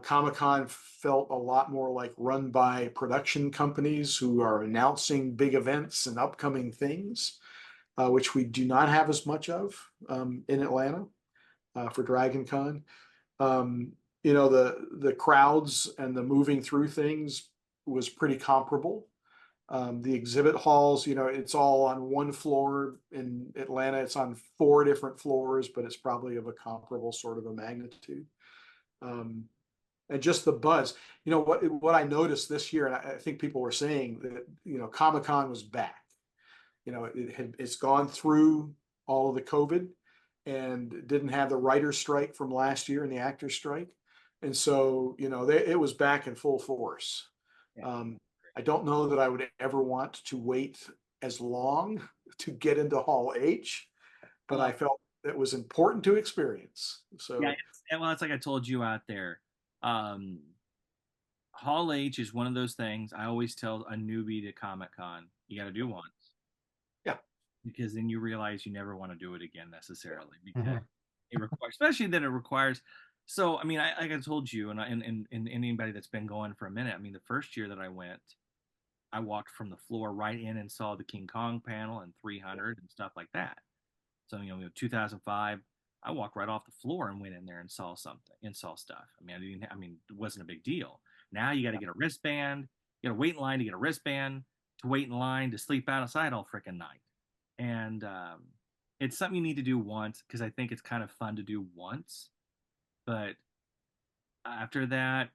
Comic Con felt a lot more like run by production companies who are announcing big events and upcoming things, which we do not have as much of in Atlanta for Dragon Con. The crowds and the moving through things was pretty comparable. The exhibit halls, it's all on one floor. In Atlanta, it's on 4 different floors, but it's probably of a comparable sort of a magnitude. And just the buzz. What I noticed this year, and I think people were saying that Comic Con was back. It's gone through all of the COVID and didn't have the writer's strike from last year and the actor's strike, and so it was back in full force. Yeah. I don't know that I would ever want to wait as long to get into Hall H, but I felt it was important to experience. So Yeah, it's like I told you out there. Um, Hall H is one of those things I always tell a newbie to Comic Con, you got to do once. Yeah. Because then you realize you never want to do it again necessarily because Mhm. it requires, especially that it requires. So, I mean, like I told you, and anybody that's been going for a minute, I mean, the first year that I went, I walked from the floor right in and saw the King Kong panel and 300 and stuff like that. So, 2005, I walked right off the floor and went in there and saw something and saw stuff. I mean, it wasn't a big deal. Now you got to get a wristband. You got to wait in line to get a wristband, to wait in line to sleep outside all freaking night. And it's something you need to do once because I think it's kind of fun to do once. But after that,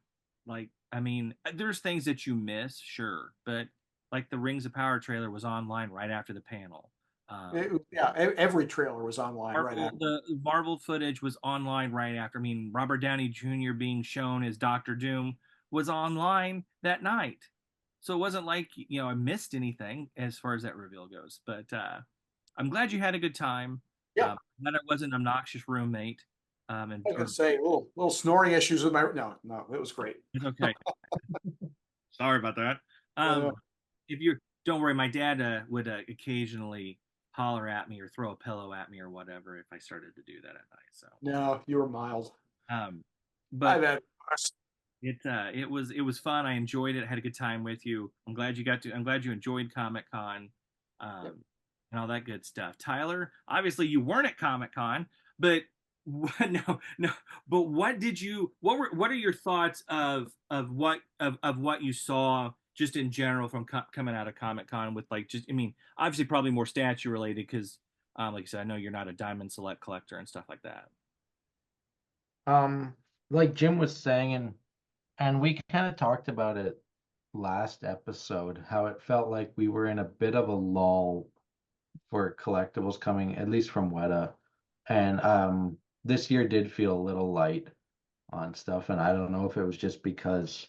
like, I mean, there's things that you miss, sure, but like the Rings of Power trailer was online right after the panel. every trailer was online right after. The Marvel footage was online right after. I mean, Robert Downey Jr. being shown as Doctor Doom was online that night. So it wasn't like, I missed anything as far as that reveal goes. But I'm glad you had a good time. Yeah, That it wasn't an obnoxious roommate. I was gonna say little snoring issues with my no, it was great. It's okay. Sorry about that. Uh, If you don't worry, my dad would occasionally holler at me or throw a pillow at me or whatever if I started to do that at night. So, no, you were mild. um, but I've had it was fun. I enjoyed it. I had a good time with you. I'm glad you enjoyed Comic Con, um, and all that good stuff. Tyler, obviously you weren't at Comic Con, but no. But what are your thoughts of what you saw just in general from coming out of Comic Con with like just I mean obviously probably more statue related because like I said I know you're not a Diamond Select collector and stuff like that. Um, like Jim was saying, and we kind of talked about it last episode, how it felt like we were in a bit of a lull for collectibles coming, at least from WETA. And this year did feel a little light on stuff, and I don't know if it was just because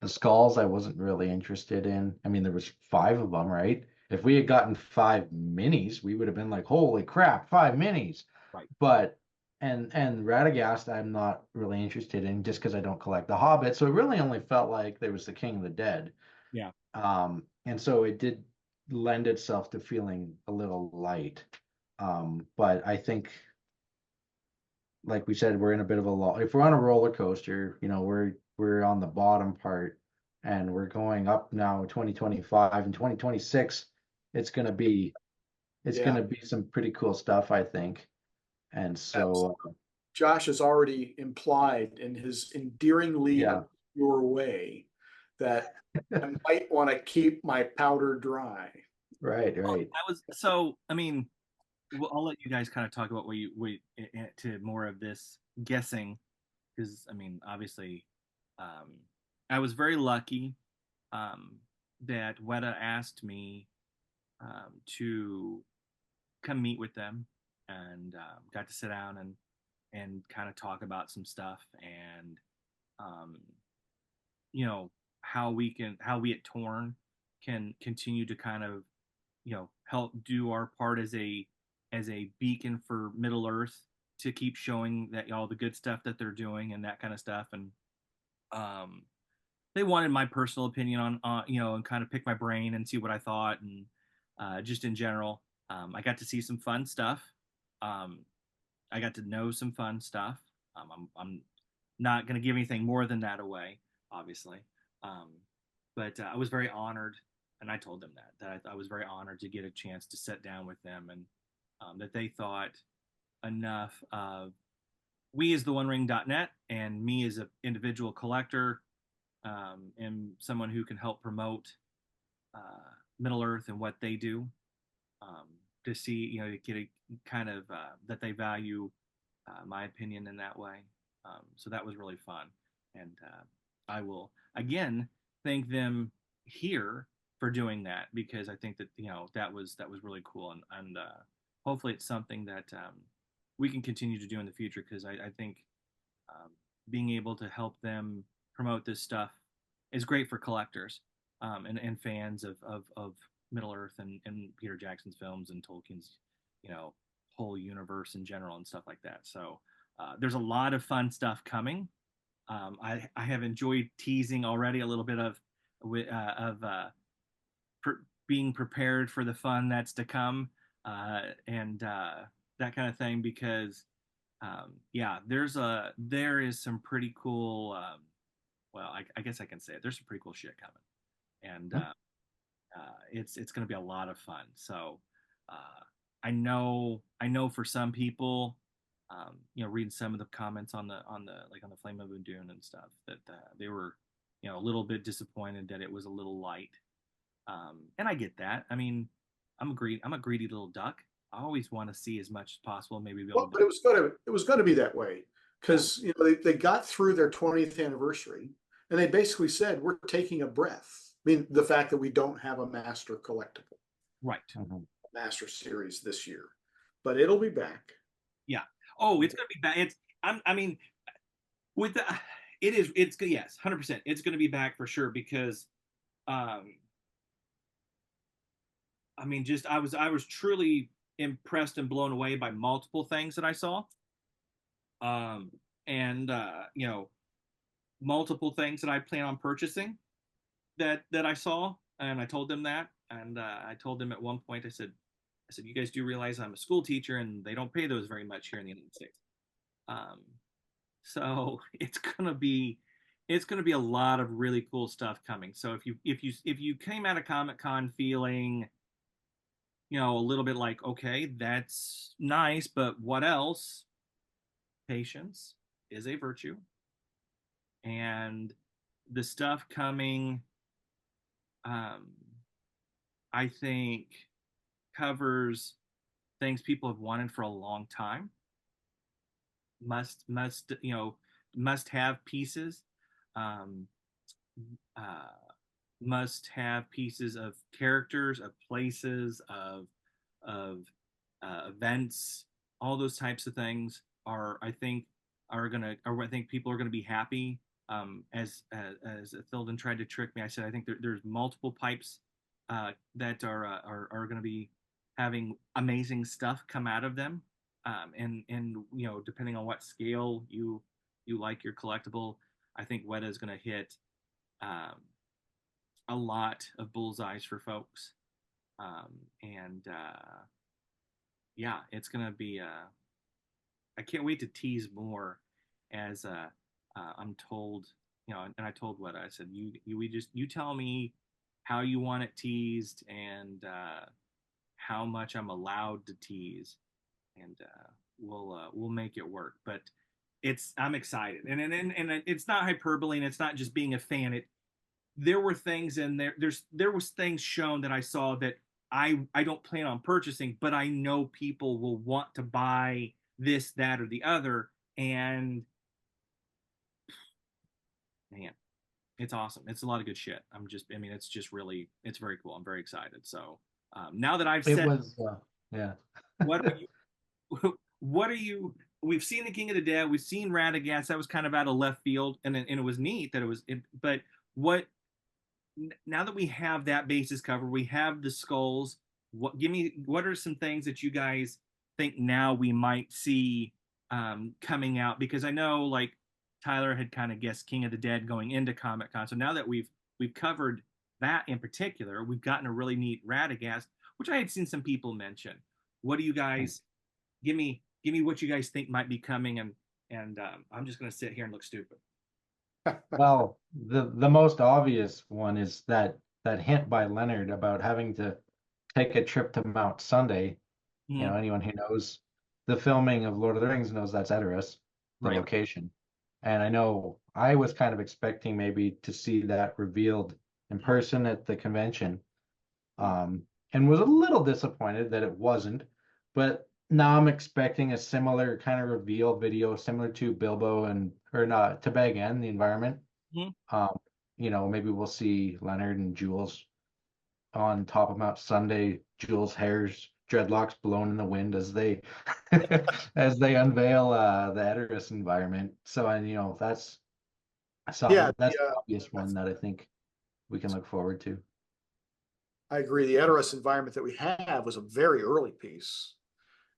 the skulls I wasn't really interested in. I mean, there was 5 of them, right? If we had gotten 5 minis, we would have been like, holy crap, 5 minis. Right. But and Radagast I'm not really interested in just because I don't collect the Hobbit. So it really only felt like there was the King of the Dead. Yeah. And so it did lend itself to feeling a little light. But I think, like we said, we're in a bit of a lull. If we're on a roller coaster, we're on the bottom part, and we're going up now. 2025 and 2026, it's gonna be some pretty cool stuff, I think. And so, Josh has already implied in his endearingly yeah, your way that I might want to keep my powder dry. right, Well, right. I was so. I mean, I'll let you guys kind of talk about what you wait to more of this guessing, because I mean, obviously, um, I was very lucky um, that Weta asked me to come meet with them and got to sit down and kind of talk about some stuff and um, how we at Torn can continue to kind of help do our part as a beacon for Middle Earth to keep showing that all the good stuff that they're doing and that kind of stuff. And um, they wanted my personal opinion on you know, and kind of pick my brain and see what I thought, and just in general. I got to see some fun stuff. Um, I got to know some fun stuff. I'm not going to give anything more than that away, obviously. Um, but I was very honored, and I told them that I was very honored to get a chance to sit down with them, and that they thought enough of we as the One Ring.net and me as an individual collector, and someone who can help promote uh, Middle Earth and what they do, um, to see, you know, to get a kind of that they value my opinion in that way. So that was really fun, and I will again thank them here for doing that, because I think that, you know, that was really cool, and hopefully it's something that we can continue to do in the future, because I think um, being able to help them promote this stuff is great for collectors, and fans of Middle Earth and Peter Jackson's films and Tolkien's, you know, whole universe in general and stuff like that. So there's a lot of fun stuff coming. I have enjoyed teasing already a little bit of being prepared for the fun that's to come, and that kind of thing, because yeah, there is some pretty cool. Well, I guess I can say it. There's some pretty cool shit coming, and it's going to be a lot of fun. So I know for some people, you know, reading some of the comments on the Flame of Udun and stuff, that they were, you know, a little bit disappointed that it was a little light, and I get that. I mean, I'm a greedy little duck. I always want to see as much as possible. Maybe be able Well, to. but it was gonna be that way, because you know they got through their 20th anniversary, and they basically said we're taking a breath. I mean, the fact that we don't have a master collectible, Right. master series this year, but it'll be back. Yeah. Oh, it's gonna be bad. I mean, with the, it's yes, 100%. It's gonna be back for sure, because, um, I mean, just I was truly impressed and blown away by multiple things that I saw, um, and you know, multiple things that I plan on purchasing that I saw, and I told them that, and I told them at one point, I said, you guys do realize I'm a school teacher, and they don't pay those very much here in the United States. Um, so it's gonna be a lot of really cool stuff coming. So if you came out of Comic Con feeling, you know, a little bit like, okay, that's nice, but what else? Patience is a virtue, and the stuff coming, um, I think, covers things people have wanted for a long time. Must you know, must have pieces, um, uh, must have pieces of characters, of places, of events. All those types of things are, I think, or I think people are gonna be happy. As Thilden tried to trick me, I said I think there's multiple pipes that are going to be having amazing stuff come out of them, and you know, depending on what scale you like your collectible, I think WETA is going to hit um, a lot of bullseyes for folks, and yeah, it's going to be. I can't wait to tease more as I'm told, you know, and I told WETA, I said, you tell me how you want it teased, and how much I'm allowed to tease, and we'll make it work. But I'm excited, and it's not hyperbole, and it's not just being a fan. There were things in there. There was things shown that I saw that I don't plan on purchasing, but I know people will want to buy this, that, or the other, and man, it's awesome. It's a lot of good shit. I mean, it's very cool. I'm very excited. So now that I've It said, was, yeah. what are you, what are you? We've seen the King of the Dead. We've seen Radagast. That was kind of out of left field, and it was neat that it was. But what? Now that we have that basis covered, we have the skulls. What are some things that you guys think now we might see coming out? Because I know, like, Tyler had kind of guessed King of the Dead going into Comic Con. So now that we've covered that in particular, we've gotten a really neat Radagast, which I had seen some people mention. What do you guys give me what you guys think might be coming, and I'm just going to sit here and look stupid. Well, the most obvious one is that hint by Leonard about having to take a trip to Mount Sunday. You know, Mhm. anyone who knows the filming of Lord of the Rings knows that's Edoras, the Right. location. And I know I was kind of expecting maybe to see that revealed in person at the convention, um, and was a little disappointed that it wasn't. But now I'm expecting a similar kind of reveal video, similar to Bilbo and or not to Bag End, the environment. Mhm. Um, you know, maybe we'll see Leonard and Jules on top of Mount Sunday, Jules' hair's dreadlocks blown in the wind as they as they unveil the Edoras environment. So, and you know, that's Yeah, something that's the obvious one that I think we can look forward to. I agree. The Edoras environment that we have was a very early piece,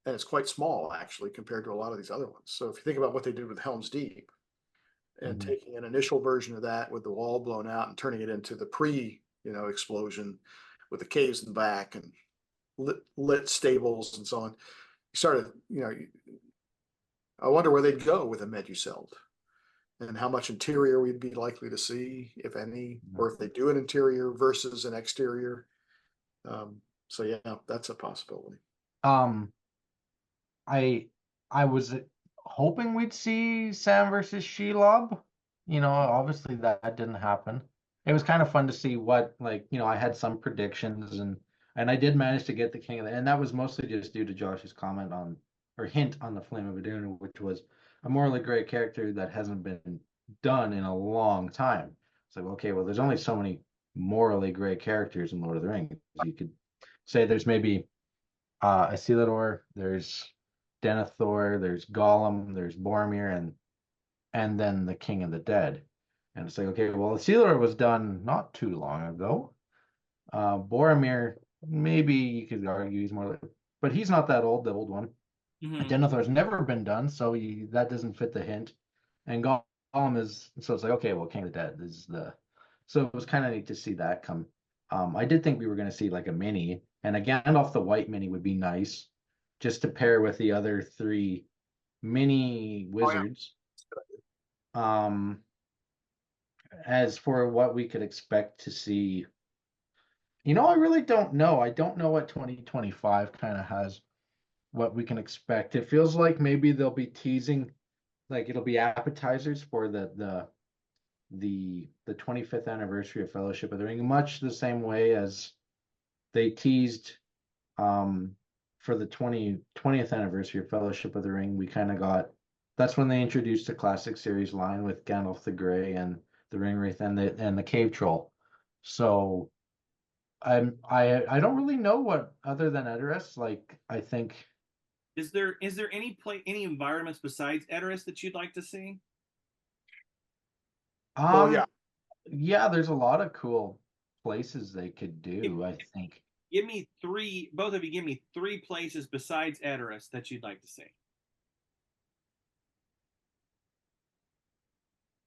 and it's quite small actually compared to a lot of these other ones. So if you think about what they did with Helm's Deep and Mhm. taking an initial version of that with the wall blown out and turning it into the explosion with the caves in the back and lit stables and so on, you started, I wonder where they'd go with a Meduseld and how much interior we'd be likely to see, if any, or if they do an interior versus an exterior. So yeah, that's a possibility. Um, I I was hoping we'd see Sam versus Shelob. You know, obviously that didn't happen. It was kind of fun to see what, like, you know, I had some predictions, and I did manage to get the King of the, and that was mostly just due to Josh's comment on or hint on the Flame of Aduna, which was a morally great character that hasn't been done in a long time. It's like, okay, well, there's only so many morally great characters in Lord of the Rings. You could say there's maybe Isildur, there's Denethor, there's Gollum, there's Boromir, and then the King of the Dead. And it's like, okay, well, Isildur was done not too long ago. Boromir, maybe you could argue he's more, but he's not that old, the old one. Mhm. Denethor's never been done, so that doesn't fit the hint. And Gollum is, so it's like, okay, well, King of the Dead is the, so it was kind of neat to see that come. I did think we were going to see like a mini, and a Gandalf the White mini would be nice, just to pair with the other three mini Oh yeah. wizards. Um, as for what we could expect to see, you know, I really don't know. I don't know what 2025 kind of has, what we can expect. It feels like maybe they'll be teasing, like it'll be appetizers for the 25th anniversary of Fellowship of the Ring, much the same way as they teased um for the 20th anniversary of Fellowship of the Ring. We kind of got, that's when they introduced the classic series line with Gandalf the Grey and the Ring Wraith and the Cave Troll. So I don't really know what other than Edoras. Like I think Is there any environments besides Edoras that you'd like to see? Well, yeah. um yeah, there's a lot of cool places they could Give, do, I think. give me three. Both of you, give me three places besides Edoras that you'd like to see.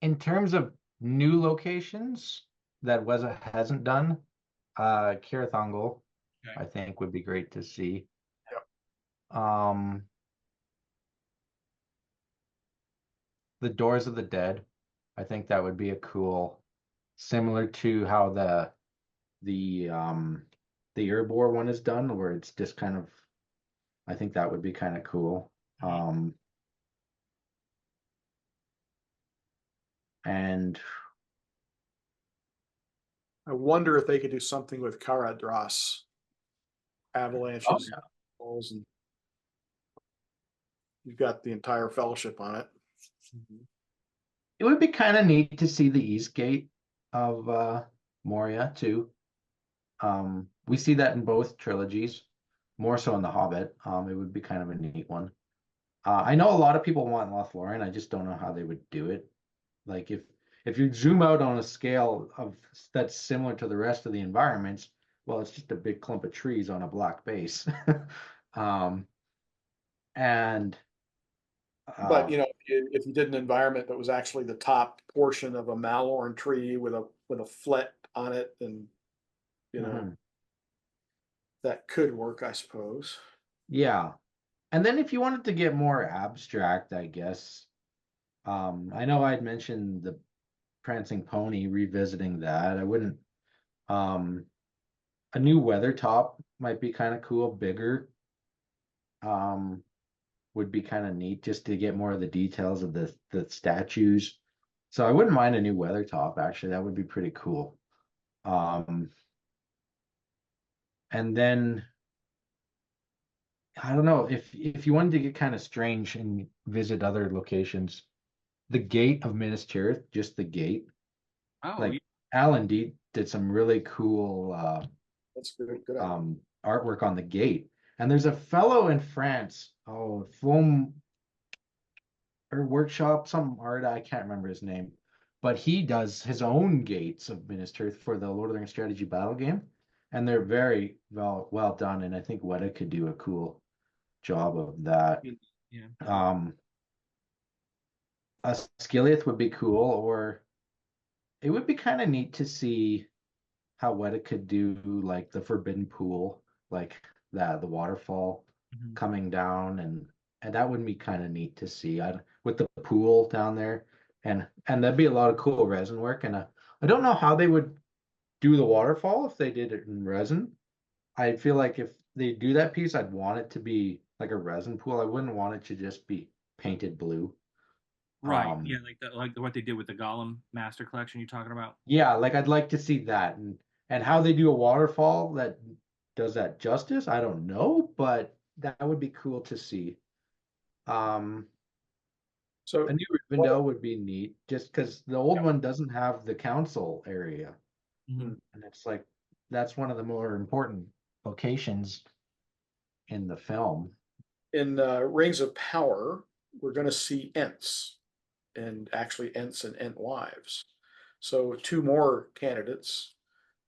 In terms of new locations that Weza hasn't done, Carathongal, Okay. I think would be great to see. Yep. Um, the Doors of the Dead, I think that would be a cool, similar to how the the Erebor one is done, where it's just kind of, I think that would be kind of cool. Mhm. And I wonder if they could do something with Caradros oh avalanches and falls, and you've got the entire fellowship on it. yeah, it would be kind of neat to see the East Gate of Moria too. We see that in both trilogies, more so in The Hobbit. It would be kind of a neat one. I know a lot of people want Lothlorien. I just don't know how they would do it. Like if you zoom out on a scale of that's similar to the rest of the environments, well, it's just a big clump of trees on a black base. Um, and But Um, if you did an environment that was actually the top portion of a malorn tree with a flet on it, and you know mhm. that could work, I suppose. Yeah. And then if you wanted to get more abstract, I guess, I know I'd mentioned the prancing pony, revisiting that. I wouldn't, um, a new weather top might be kind of cool, bigger, um, would be kind of neat just to get more of the details of the statues. So I wouldn't mind a new weather top, actually. That would be pretty cool. Um, and then I don't know if you wanted to get kind of strange and visit other locations, the gate of Minas Tirith, just the gate. Oh, yeah. Like Alan did some really cool That's good idea. artwork on the gate. And there's a fellow in France, oh, Foam or Workshop, some art, I can't remember his name, but he does his own gates of Minas Tirith for the Lord of the Rings strategy battle game. And they're very well done. And I think Weta could do a cool job of that. Yeah. Um, a Skilliath would be cool, or it would be kind of neat to see how Weta could do like the Forbidden Pool, like that the waterfall Mhm. coming down, and that would be kind of neat to see. With the pool down there, and that'd be a lot of cool resin work. And I don't know how they would do the waterfall if they did it in resin. I feel like if they do that piece, I'd want it to be like a resin pool. I wouldn't want it to just be painted blue. Right. Yeah, Um, like what they did with the Gollum Master Collection you're talking about. yeah, like I'd like to see that, and how they do a waterfall that does that justice, I don't know, but that would be cool to see. Um, a So new what? window would be neat, just because the old one doesn't have the council area, Mhm. and it's like that's one of the more important locations in the film. In Rings of Power, we're going to see Ents, and actually Ents and Ent wives. So two more candidates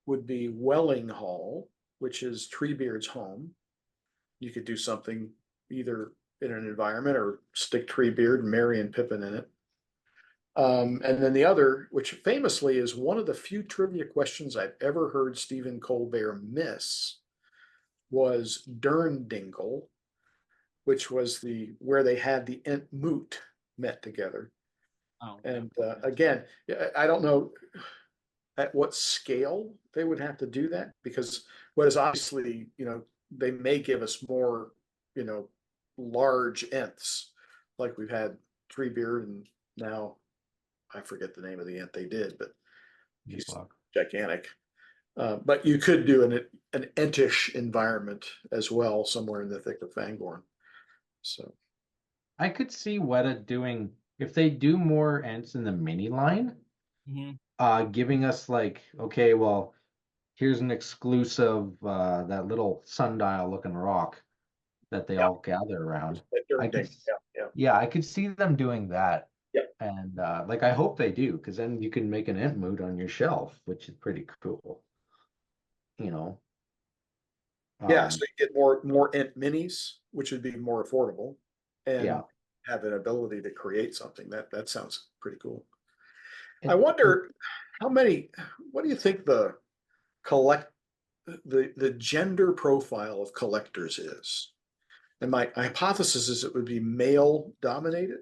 would be Welling Hall, which is Treebeard's home. You could do something either in an environment or stick Treebeard and Merry and Pippin in it. And then the other, which famously is one of the few trivia questions I've ever heard Stephen Colbert miss, was Durndingle, which was the where they had the Ent Moot met together. Oh, yeah. And again, I don't know at what scale they would have to do that, because what is obviously, they may give us more, you know, large Ents, like we've had Treebeard, and now I forget the name of the Ent they did, but he's gigantic. But you could do an Entish environment as well, somewhere in the thick of Fangorn. So I could see Weta doing if they do more Ents in the mini line, Mhm. giving us like, okay, well, here's an exclusive that little sundial looking rock that they yeah, all gather around. I could, Durndingle. Yeah, yeah, I could see them doing that. yeah, And like I hope they do, because then you can make an ent mood on your shelf, which is pretty cool, you know. yeah. So Um, you get more Ent minis, which would be more affordable, yeah. and have an ability to create something. That sounds pretty cool. I It, wonder how many. What do you think the gender profile of collectors is? And my hypothesis is it would be male dominated.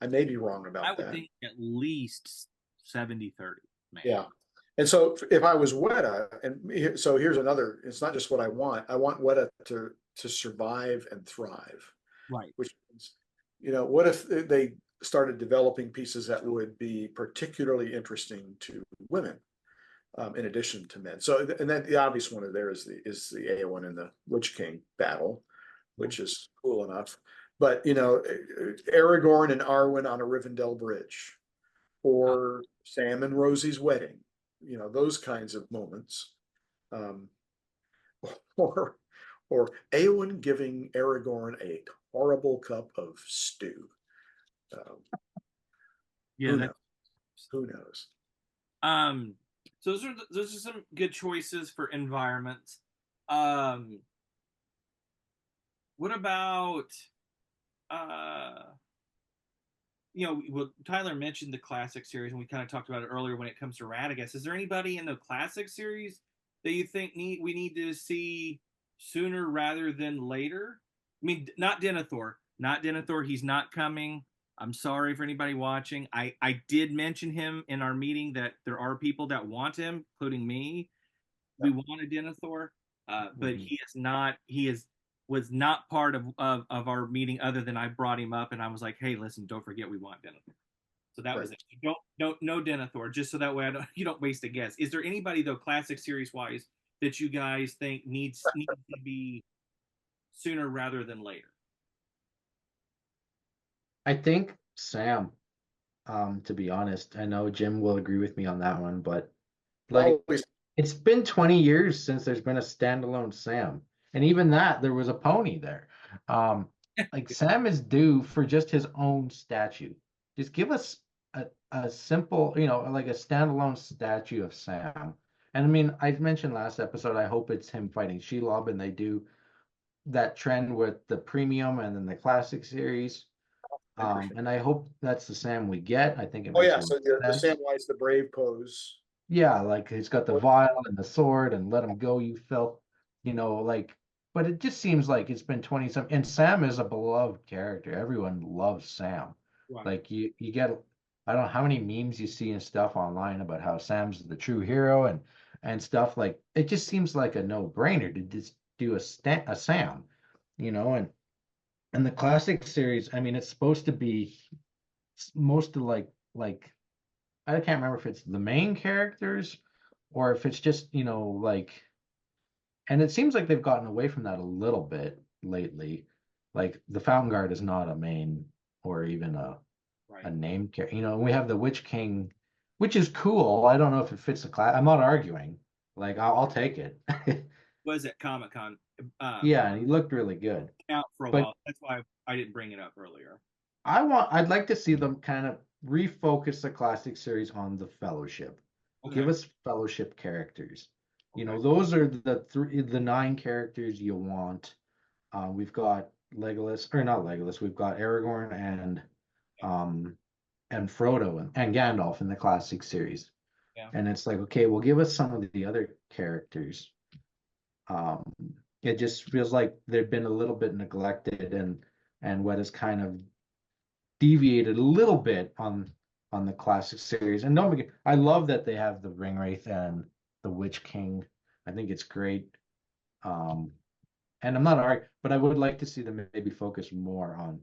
I may be wrong I about would that. think at least 70-30, man. Yeah. And so if I was Weta, and so here's another, it's not just what I want. I want Weta to survive and thrive, Right. which means, what if they started developing pieces that would be particularly interesting to women, in addition to men? So, and then the obvious one there is the Aowen and the Witch King battle, which is cool enough. But Aragorn and Arwen on a Rivendell bridge, Uh, or Sam and Rosie's wedding, those kinds of moments. Um, or or Eowyn giving Aragorn a horrible cup of stew. Um, yeah, who that knows? Who knows? um so those are some good choices for environments. Um what about uh well, Tyler mentioned the classic series, and we kind of talked about it earlier when it comes to Radagast. Is there anybody in the classic series that you think we need to see sooner rather than later? I mean, not Denethor. Not Denethor. He's not coming. I'm sorry for anybody watching. I did mention him in our meeting that there are people that want him, including me. We want a Denethor, but Mhm. he is not. He is was not part of our meeting other than I brought him up and I was like, hey, listen, don't forget we want Denethor. So that Right. was it. Don't no Denethor, just so that way I don't you don't waste a guess. Is there anybody though, classic series wise, that you guys think needs to be sooner rather than later? I think Sam, to be honest, I know Jim will agree with me on that one, but like Always. it's been 20 years since there's been a standalone Sam. And even that, there was a pony there. Um, like Sam is due for just his own statue. Just give us a simple, like a standalone statue of Sam. And I mean, I've mentioned last episode, I hope it's him fighting Shelob and they do that trend with the premium and then the classic series. I appreciate And I hope that's the Sam we get. I think it Oh makes yeah, a lot so the of sense. Samwise the Brave pose. Yeah, like he's got the vial and the sword and let him go, you felt, like, but it just seems like it's been 20 some, and Sam is a beloved character. Everyone loves Sam. Right. Like you get, I don't know how many memes you see and stuff online about how Sam's the true hero and stuff like it just seems like a no-brainer to just do a Sam, and the classic series, I mean, it's supposed to be most of like I can't remember if it's the main characters or if it's just, like, and it seems like they've gotten away from that a little bit lately. Like the Fountain Guard is not a main or even a Right. named character. We have the Witch King, which is cool. I don't know if it fits the class. I'm not arguing. Like I'll take it. Was at Comic Con Yeah, and he looked really good. out for a But while. That's why I didn't bring it up earlier. I'd like to see them kind of refocus the classic series on the Fellowship. Give Okay. us Fellowship characters. Okay. Those are the nine characters you want. We've got Legolas, or not Legolas. We've got Aragorn um and Frodo and Gandalf in the classic series. Yeah. And it's like, okay, well, give us some of the other characters. Um, it just feels like they've been a little bit neglected and what has kind of deviated a little bit on the classic series. And don't forget, I love that they have the Ringwraith and the Witch King. I think it's great. Um, and I'm not arguing, but I would like to see them maybe focus more on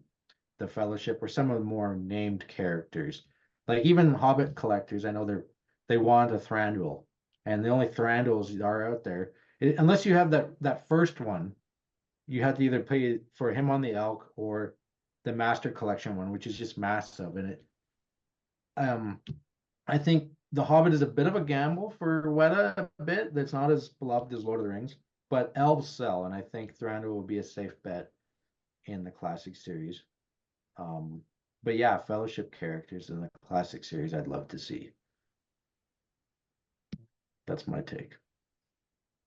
the Fellowship or some of the more named characters. Like even Hobbit collectors, I know they want a Thranduil, and the only Thranduils are out there. Unless you have that first one, you have to either pay for him on the Elk or the Master Collection one, which is just massive. And um, I think The Hobbit is a bit of a gamble for Weta a bit. That's not as beloved as Lord of the Rings, but elves sell, and I think Thranduil will be a safe bet in the classic series. Um, but yeah, Fellowship characters in the classic series, I'd love to see. That's my take.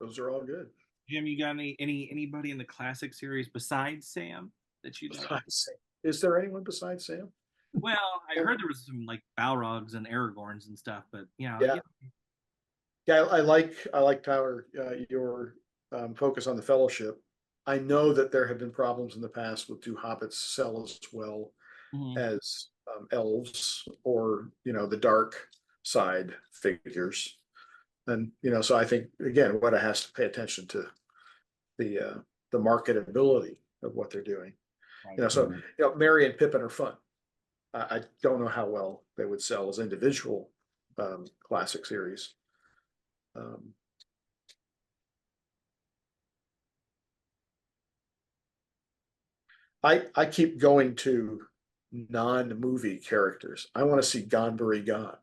Those are all good. Jim, you got anybody in the classic series besides Sam that you know? Besides Sam. Is there anyone besides Sam? Well, I heard there was some like Balrogs and Aragorns and stuff, but Yeah. Yeah, I like Tyler, your focus on the Fellowship. I know that there have been problems in the past with do hobbits sell as well Mhm. as elves or the dark side figures. And so I think again, Weta has to pay attention to the marketability of what they're doing. Right. So Mhm. Merry and Pippin are fun. I don't know how well they would sell as individual classic series. Um, I keep going to non-movie characters. I want to see Gonbury Gone.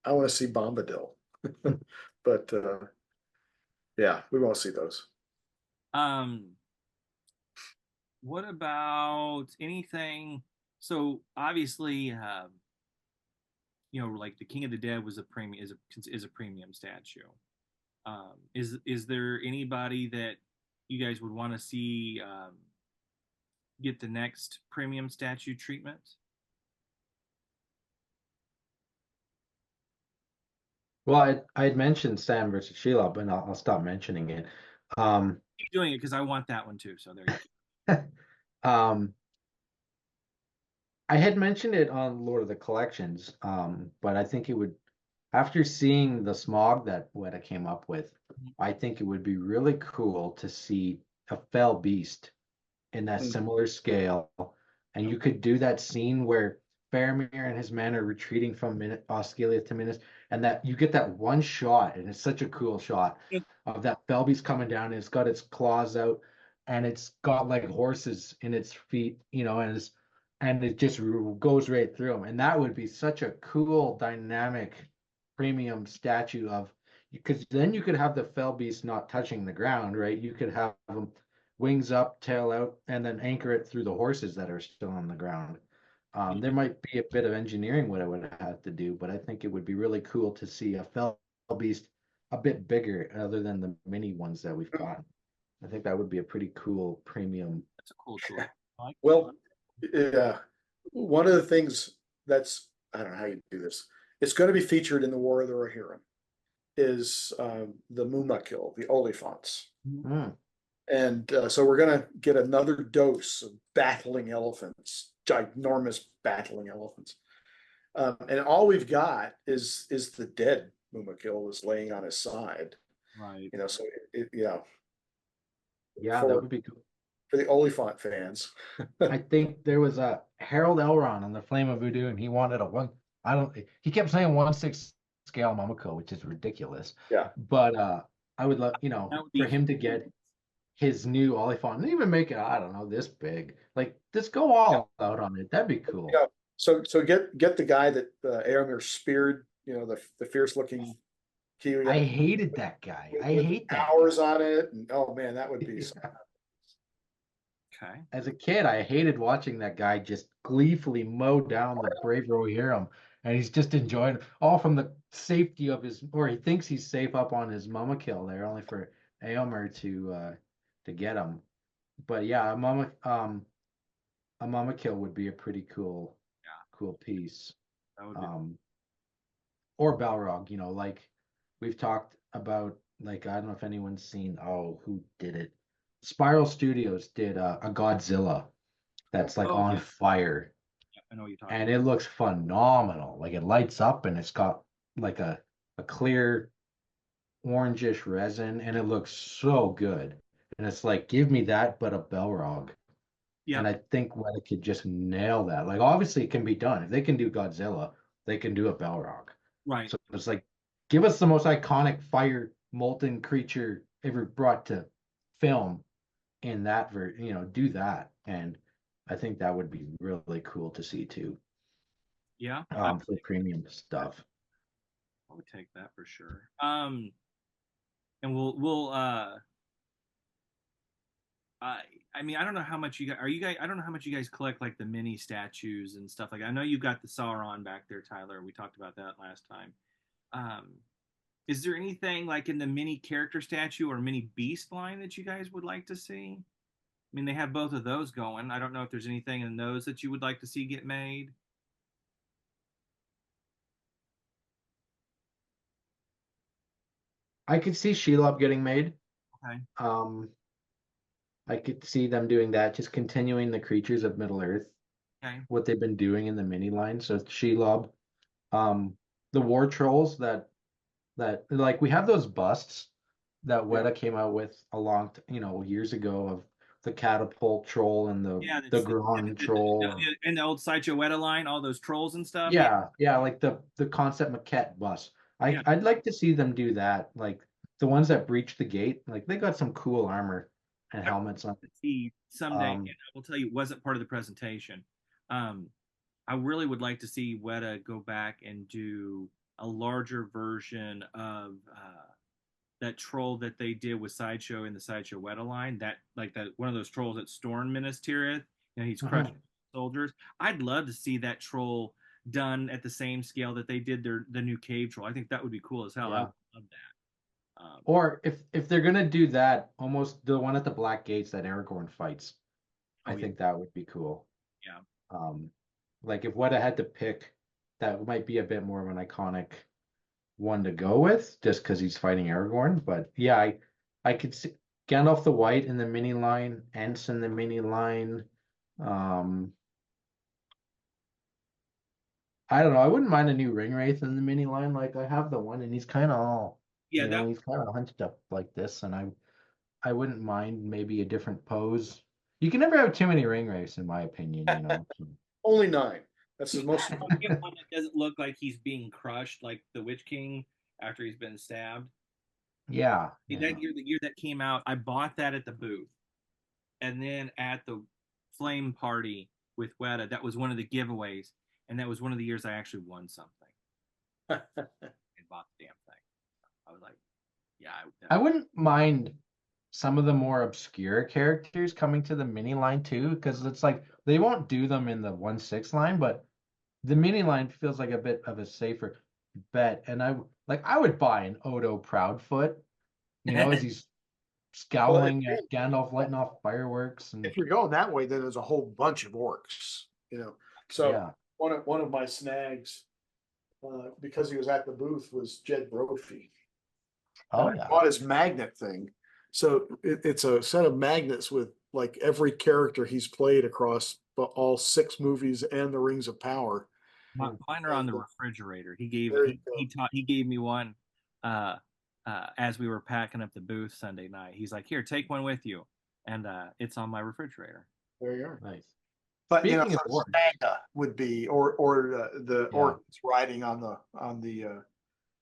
I want to see Bombadil. But yeah, we won't see those. Um, what about anything? So obviously, like the King of the Dead was a premium is a premium statue. Is there anybody that you guys would want to see get the next premium statue treatment? Well, I had mentioned Sam versus Sheila, but I'll stop mentioning it. Um, Keep doing it because I want that one too. So there you um, I had mentioned it on Lord of the Collections, but I think it would, after seeing the smog that Weta came up with, go. I think it would be really cool to see a fell beast in that Mm. similar scale. And you could do that scene where Faramir and his men are retreating from Osgiliath to Minas, and that you get that one shot, and it's such a cool shot Yep. of that fell beast coming down, and it's got its claws out, and it's got like horses in its feet, and it just goes right through them. And that would be such a cool, dynamic, premium statue of, because then you could have the fell beast not touching the ground, right? You could have them wings up, tail out, and then anchor it through the horses that are still on the ground. There might be a bit of engineering what I would have to do, but I think it would be really cool to see a fell beast a bit bigger, other than the mini ones that we've got. I think that would be a pretty cool premium. That's a cool choice. I like that. Well, yeah, one of the things that's, I don't know how you do this. It's going to be featured in the War of the Rohirrim is the Mumakil, the Oliphants. Mm. And so we're going to get another dose of battling elephants, ginormous battling elephants. And all we've got is the dead Mumakil is laying on his side. Right. So yeah, Yeah, that for would be cool. for the Oliphant fans. I think there was a Harold Elron on the Flame of Voodoo, and he wanted a one. I don't. He kept saying 1/6 scale Momoko, which is ridiculous. Yeah. But I would love, That would for be him to get his new Oliphant and even make it, I don't know, this big. Like, just go all out on it. That'd be cool. Yeah. So get the guy that Aramir speared, the fierce looking Kiwi I hated that guy. I with hate that hours on it. And oh man, that would be guy. okay. As a kid, I hated watching that guy just gleefully mow down the brave Rohirrim, and he's just enjoying it, all from the safety of his, or he thinks he's safe up on his mama kill there, only for Aomer to get him. But yeah, a mama kill would be a pretty Yeah. cool piece. That would be. Um, or Balrog, like we've talked about, like, I don't know if anyone's seen, oh, who did it? Spiral Studios did a Godzilla that's like Oh on yeah. fire, I know what you're talking and about. it looks phenomenal. Like, it lights up, and it's got like a clear orangish resin, and it looks so good. And it's like, give me that, but a Balrog. And Yep. I think Weta could just nail that. Like, obviously it can be done. If they can do Godzilla, they can do a Balrog. Right. So it's like, give us the most iconic fire molten creature ever brought to film in that do that. And I think that would be really cool to see too. Yeah. For premium stuff. I would take that for sure. And we'll I I mean I don't know how much you guys are you guys I don't know how much you guys collect like the mini statues and stuff like that. I know you've got the Sauron back there, Tyler. We talked about that last time. Um, is there anything like in the mini character statue or mini beast line that you guys would like to see? I mean, they have both of those going. I don't know if there's anything in those that you would like to see get made. I could see Shelob getting made. Okay. Um, I could see them doing that, just continuing the creatures of Middle Earth, Okay. what they've been doing in the mini line. So Shelob, the war trolls that like, we have those busts that Yeah. Weta came out with a long, years ago, of the catapult troll and Yeah, the that's Gron troll. in the old Sideshow Weta line, all those trolls and stuff. Yeah. Yeah, like the concept maquette bus. Yeah. I'd like to see them do that, like the ones that breach the gate. Like, they got some cool armor and I would helmets on. like to see someday, and Um, I will tell you, it wasn't part of the presentation. Um, I really would like to see Weta go back and do a larger version of that troll that they did with Sideshow in the Sideshow Weta line. That like that one of those trolls that Storm Minas Tirith. He's crushing mhm. soldiers. I'd love to see that troll done at the same scale that they did the new cave troll. I think that would be cool as hell. I would Yeah. love that. Or if they're gonna do that, almost the one at the Black Gates that Aragorn fights, I Oh yeah, think that would be cool. yeah, Um, like, if Weta had to pick, that might be a bit more of an iconic one to go with, just because he's fighting Aragorn. But yeah, I could see Gandalf the White in the mini line, Ents in the mini line. Um, I don't know. I wouldn't mind a new ring wraith in the mini line. Like I have the one, and he's kind of all, Yeah, that he's kind of hunched up like this, and I wouldn't mind maybe a different pose. You can never have too many ring wraiths, in my opinion. Only 9. That's the most. get one that doesn't look like he's being crushed, like the Witch King after he's been stabbed. Yeah, That year, the year that came out, I bought that at the booth, and then at the flame party with WETA, that was one of the giveaways, and that was one of the years I actually won something and bought the damn thing. I was like, yeah, I wouldn't mind some of the more obscure characters coming to the mini line too, because it's like they won't do them in the 1/6 line, but the mini line feels like a bit of a safer bet. And I would buy an Odo Proudfoot, as he's Well, scowling at Gandalf lighting off fireworks and if you're going that way, then there's a whole bunch of orcs. So yeah. one of my snags, because he was at the booth, was Jed Brophy. Oh And I yeah. bought his magnet thing. So it's a set of magnets with like every character he's played across all 6 movies and the Rings of Power. mine are on the refrigerator. There you He gave me one as we were packing up the booth Sunday night. He's like, "Here, take one with you," and it's on my refrigerator. There you are. Nice. But Speaking of so orcs, Snagga would be, or the yeah, orc that's riding on the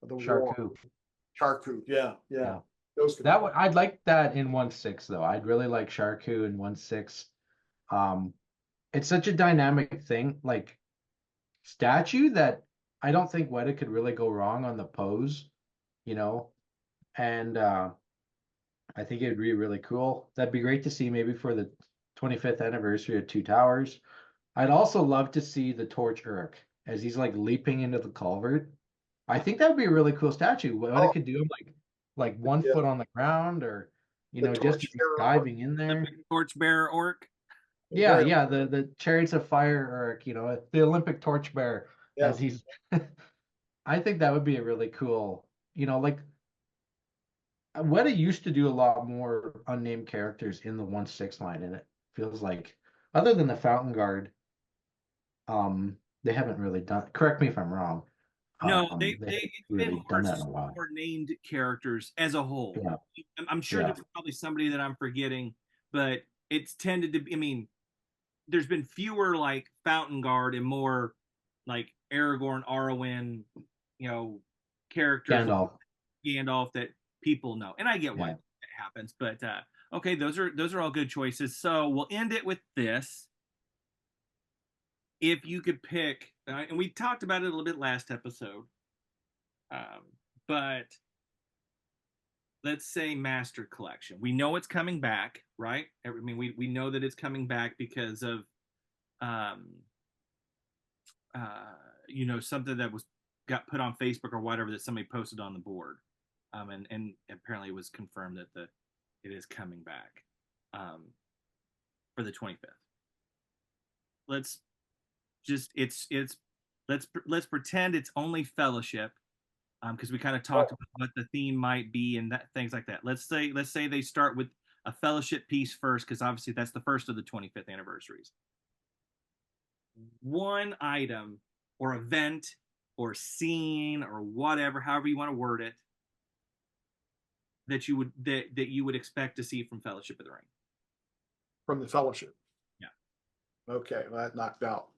war. Charku. Charku. Yeah. Yeah. Those could That be would I'd like that in 1/6 though. I'd really like Charku in 1/6. Um, it's such a dynamic thing, like statue that I don't think Weta could really go wrong on the pose, you know. And I think it'd be really cool. That'd be great to see maybe for the 25th anniversary of Two Towers. I'd also love to see the Torch Uruk as he's like leaping into the culvert. I think that would be a really cool statue. What it Oh, could do like 1 foot yeah. on the ground, or The just torch bearer orc. diving in there. Olympic torchbearer orc. Yeah, Very, yeah, the Chariots of Fire, or the Olympic torchbearer yeah. as he's. I think that would be a really cool. Like Weta used to do a lot more unnamed characters in the 1/6 line, and it feels like, other than the Fountain Guard, they haven't really done. Correct me if I'm wrong. No, They haven't it's been really done that in a while. more named characters as a whole. Yeah, I'm sure yeah, there's probably somebody that I'm forgetting, but it's tended to be. I mean, there's been fewer like Fountain Guard and more like Aragorn, Arwen, characters like Gandalf. Gandalf that people know. And I get why Yeah. that happens, but okay, those are all good choices. So we'll end it with this. If you could pick, and we talked about it a little bit last episode, but let's say Master Collection. We know it's coming back, right? I mean, we know that it's coming back because of, something that got put on Facebook or whatever that somebody posted on the board, and apparently it was confirmed that it is coming back, for the 25th. Let's just let's pretend it's only Fellowship, because we kind of talked about what the theme might be and things like that. Let's say they start with a Fellowship piece first, because obviously that's the first of the 25th anniversaries. One item or event or scene or whatever, however you want to word it, that you would expect to see from Fellowship of the Ring. From the Fellowship. Yeah. Okay, well, that knocked out.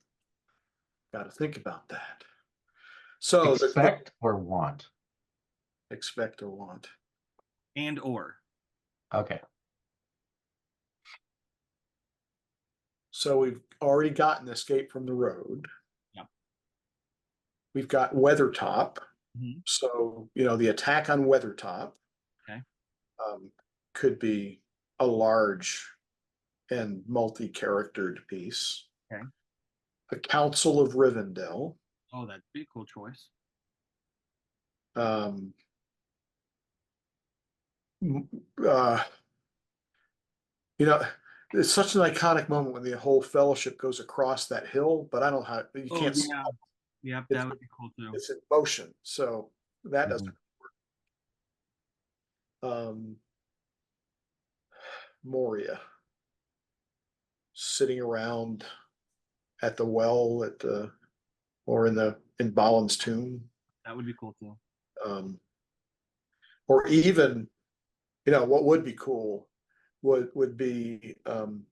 Got to think about that. So Expect or want. Expect or want. And or. Okay. So we've already gotten Escape from the Road. Yeah. We've got Weathertop. Mm-hmm. So, the attack on Weathertop, okay, could be a large and multi-charactered piece. Okay. The Council of Rivendell. Oh, that'd be a cool choice. It's such an iconic moment when the whole Fellowship goes across that hill, but I don't know how you can't. Yeah, that would be cool too. It's in motion, so That Mhm. doesn't. Moria, sitting around at the well at the or in Balin's tomb, That would be cool too. um, or even what would be cool would be um,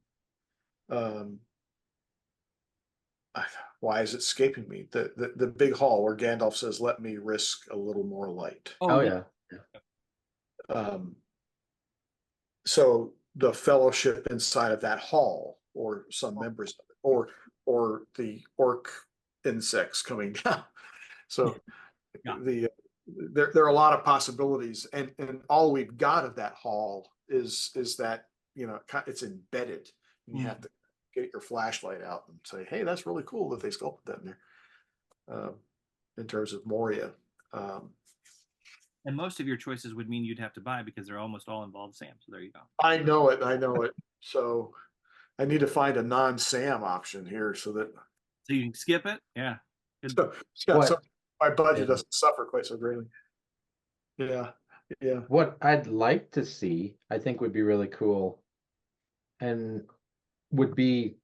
why is it escaping me? The big hall where Gandalf says, "Let me risk a little more light." Oh Oh yeah. yeah. Um, so the fellowship inside of that hall, or some members of it, or the orc insects coming down. So Yeah. there are a lot of possibilities, and all we've got of that hall is that it's embedded. And you have to get your flashlight out and say, "Hey, that's really cool that they sculpted that in there." In terms of Moria, um, And most of your choices would mean you'd have to buy because they're almost all involved Sam. So there you go. I know it. I know it. So I need to find a non-Sam option here so that So you can skip it. Yeah. Good. so, yeah, so What my budget yeah. doesn't suffer quite so greatly. Yeah, yeah. What I'd like to see, I think would be really cool, and would be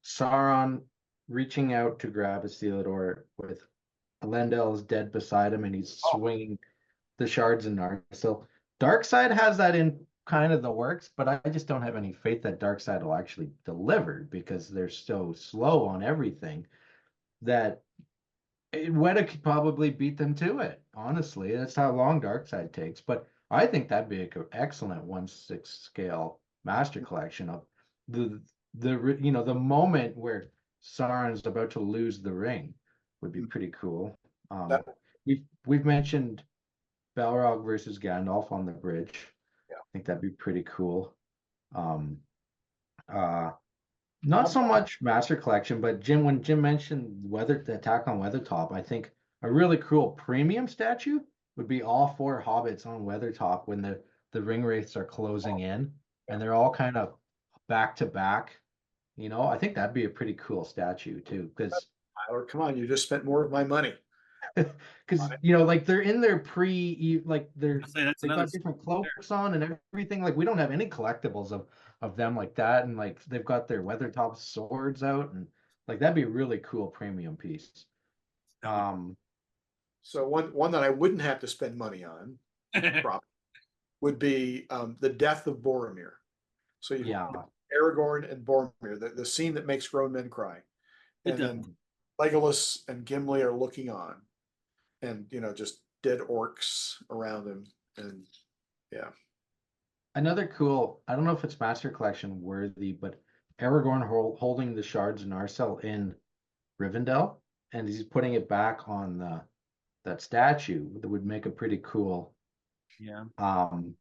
Sauron reaching out to grab a Sealador with Elendil's dead beside him, and he's Oh, swinging the shards in Narsil. Darkseid has that in kind of the works, but I just don't have any faith that Darkseid will actually deliver because they're so slow on everything that Weta could probably beat them to it. Honestly, that's how long Darkseid takes. But I think that'd be an excellent 1/6 scale master collection of the the moment where Sauron's about to lose the ring would be pretty cool. that, We've mentioned Balrog versus Gandalf on the bridge. yeah. I think that'd be pretty cool. Um, uh, not How so much Master Collection, but when Jim mentioned the attack on Weathertop, I think a really cool premium statue would be all four hobbits on Weathertop when the ring wraiths are closing in Yeah. and they're all kind of back to back. I think that'd be a pretty cool statue too, because Tyler, come on, you just spent more of my money on it. like they're in their like I'll say that's they've another. got different cloaks on and everything. Like we don't have any collectibles of them like that, and like they've got their Weathertop swords out, and like that'd be a really cool premium piece. That would. So one that I wouldn't have to spend money on prop would be the death of Boromir. So you Yeah, Aragorn and Boromir, the scene that makes grown men cry, It and does. then Legolas and Gimli are looking on, and just dead orcs around him, and yeah, another cool. I don't know if it's Master Collection worthy, but Aragorn holding the shards of Narsil in Rivendell, and he's putting it back on that statue that would make a pretty cool. Yeah. Um,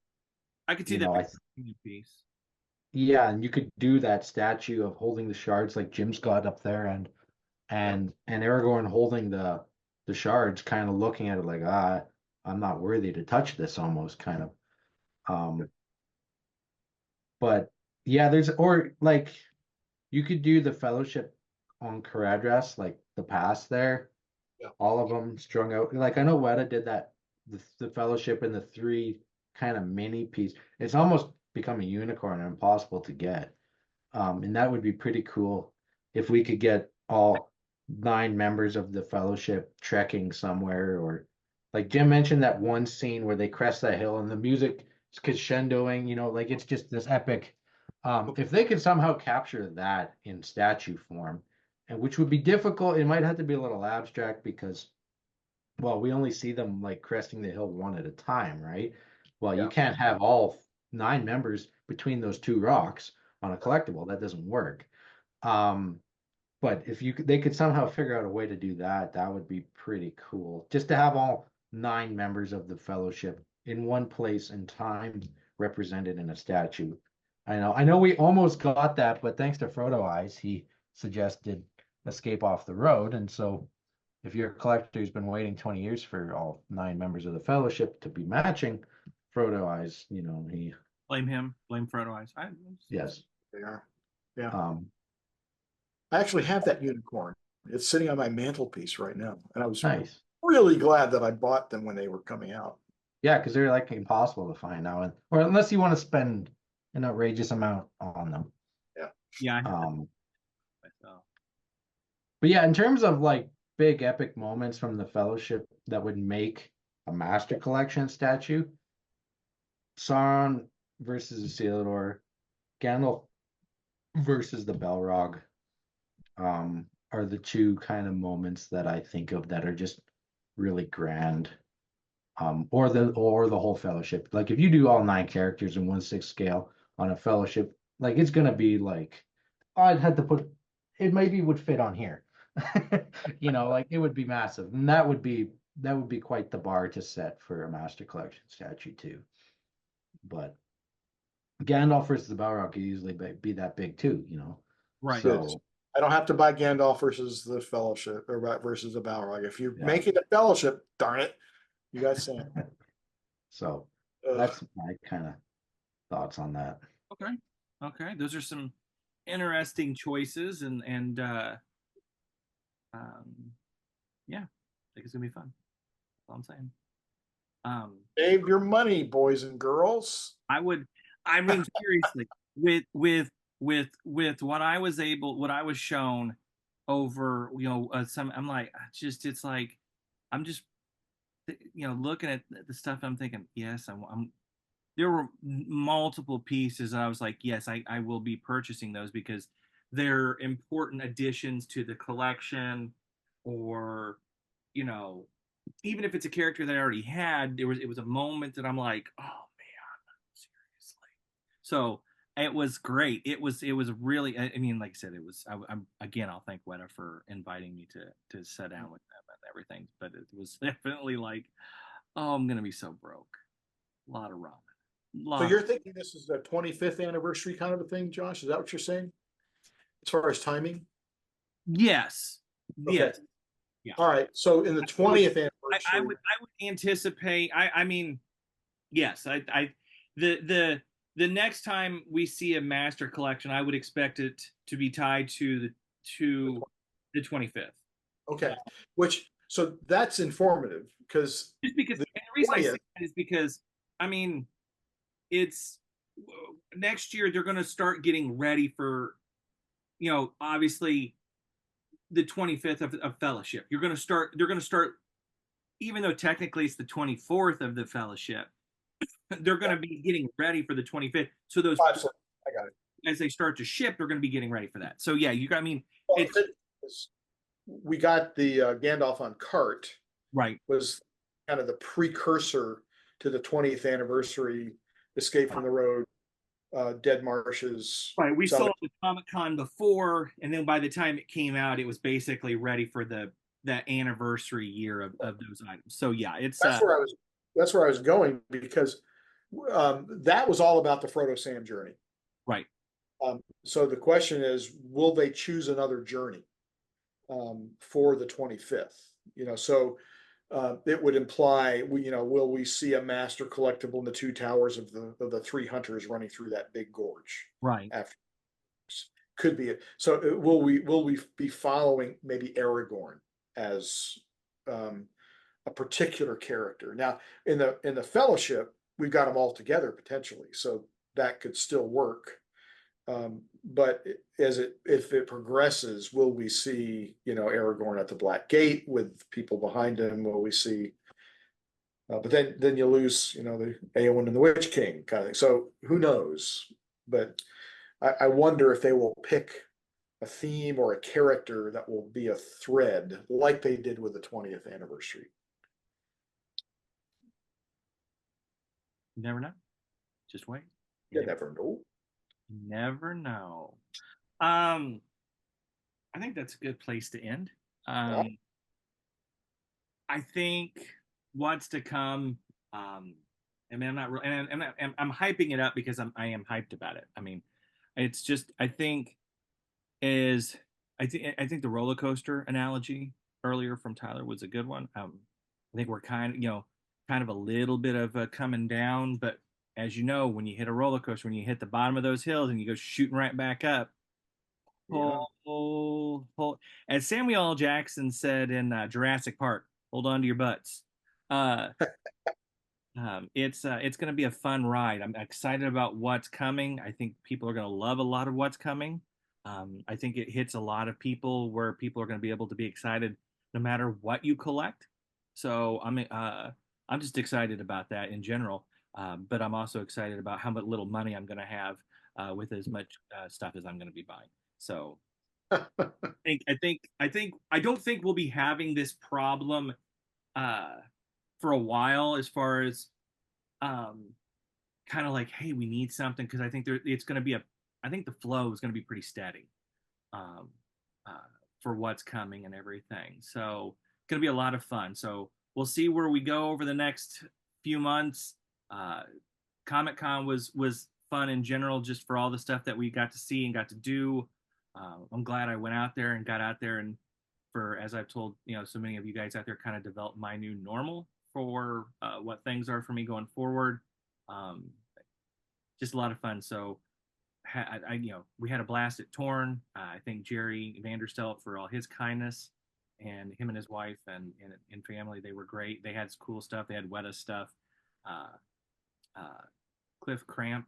I could see you that know, I being a piece. Yeah, and you could do that statue of holding the shards like Jim's got up there, and yeah. and Aragorn holding the shards, kind of looking at it like, I'm not worthy to touch this, almost kind of. Um, but yeah, or like you could do the Fellowship on Caradhras, like the past there, Yeah. all of them strung out. Like I know Weta did that, the Fellowship in the three kind of mini piece. It's almost become a unicorn and impossible to get. And that would be pretty cool if we could get all 9 members of the fellowship trekking somewhere, or like Jim mentioned that one scene where they crest that hill and the music is crescendoing, like it's just this epic. If they could somehow capture that in statue form, and which would be difficult, it might have to be a little abstract because, well, we only see them like cresting the hill one at a time, right? Well, you Yeah. can't have all 9 members between those two rocks on a collectible. That doesn't work. Um, but if they could somehow figure out a way to do that, that would be pretty cool. Just to have all 9 members of the fellowship in one place and time represented in a statue. I know we almost got that, but thanks to Frodo Eyes, he suggested Escape Off the Road. And so if your collector has been waiting 20 years for all 9 members of the fellowship to be matching, Frodo Eyes, he Blame him. Blame Frodo Eyes. yes. They are. Yeah. Um, I actually have that unicorn. It's sitting on my mantelpiece right now, and I was nice. really glad that I bought them when they were coming out. Yeah, because they're like impossible to find now, or unless you want to spend an outrageous amount on them. Yeah. Yeah, I have that Um, myself. but yeah, in terms of like big epic moments from the Fellowship that would make a Master Collection statue, Sauron versus Isildur, Gandalf versus the Balrog, are the two kind of moments that I think of that are just really grand. Or the whole Fellowship. Like if you do all 9 characters in 1/6 scale on a Fellowship, like it's gonna be like I'd had to put it maybe would fit on here. Like it would be massive. And that would be quite the bar to set for a Master Collection statue too. But Gandalf versus the Balrog could easily be that big too. Right. Good. So I don't have to buy Gandalf versus the Fellowship or versus the Balrog. If you yeah. make it a Fellowship, darn it, you got Sam. So Ugh. that's my kind of thoughts on that. Okay. Okay. Those are some interesting choices, and yeah, I think it's gonna be fun. That's all I'm saying. Save your money, boys and girls. I would. I mean, seriously, with what I was shown over, some. I'm like, it's like, I'm just, looking at the stuff. I'm thinking, yes, I'm. There were multiple pieces. And I was like, yes, I will be purchasing those because they're important additions to the collection, or, you know, even if it's a character that I already had, it was a moment that I'm like, oh man, seriously. So it was great. It was really. I mean, like I said, it was. I'm again. I'll thank WETA for inviting me to sit down with them and everything. But it was definitely like, oh, I'm gonna be so broke. A lot of ramen. A So lot of. you're thinking this is the 25th anniversary kind of a thing, Josh? Is that what you're saying? As far as timing? Yes. Okay. Yes. Yeah. All right. So in the 20th I anniversary, would anticipate. I mean, yes. The next time we see a master collection, I would expect it to be tied to the 25th. okay, so that's informative because Just because, the and the reason I say 20th, that is because, I mean, it's next year they're going to start getting ready for, obviously the 25th of Fellowship. They're going to start, even though technically it's the 24th of the Fellowship, they're going to be getting ready for the 25th. So those, I got it. as they start to ship, they're going to be getting ready for that. So yeah, I mean, Well, it's we got the Gandalf on cart right. was kind of the precursor to the 20th anniversary Escape from the Road, Dead Marshes. Right. We saw it at Comic-Con before, and then by the time it came out, it was basically ready for that anniversary year of those items. So yeah, it's That's where I was going because that was all about the Frodo Sam journey. right. So the question is, will they choose another journey for the 25th? So it would imply will we see a master collectible in the two towers of the three hunters running through that big gorge? Right. After could be it. So will we be following maybe Aragorn as a particular character? Now in the Fellowship, we've got them all together potentially, so that could still work. But if it progresses, will we see Aragorn at the Black Gate with people behind him? Will we see? But then you lose the Eowyn and the Witch King kind of thing. So who knows? But I wonder if they will pick a theme or a character that will be a thread like they did with the 20th anniversary. You never know. Just wait. You never know. Never know. I think that's a good place to end. I think what's to come. I mean, I'm not really, and I'm hyping it up because I am hyped about it. I mean, it's just I think the roller coaster analogy earlier from Tyler was a good one. I think we're kind of a little bit of coming down, but as you know, when you hit a roller coaster, when you hit the bottom of those hills and you go shooting right back up, Yeah. as Samuel L. Jackson said in Jurassic Park, hold on to your butts. Uh, it's going to be a fun ride. I'm excited about what's coming. I think people are going to love a lot of what's coming. I think it hits a lot of people where people are going to be able to be excited no matter what you collect. So I'm just excited about that in general. But I'm also excited about how much little money I'm going to have with as much stuff as I'm going to be buying. So I don't think we'll be having this problem uh, for a while as far as um, kind of like, hey, we need something because I think it's going to be I think the flow is going to be pretty steady um, uh, for what's coming and everything. So it's going to be a lot of fun. So we'll see where we go over the next few months. Uh, Comic Con was fun in general, just for all the stuff that we got to see and got to do. I'm glad I went out there and got out there and for as I've told so many of you guys out there, kind of develop my new normal for what things are for me going forward. Um, just a lot of fun. So we had a blast at Torn. I thank Jerry Vanderstelt for all his kindness, and him and his wife and family. They were great. They had cool stuff. They had WETA stuff. Uh, uh, Cliff Cramp,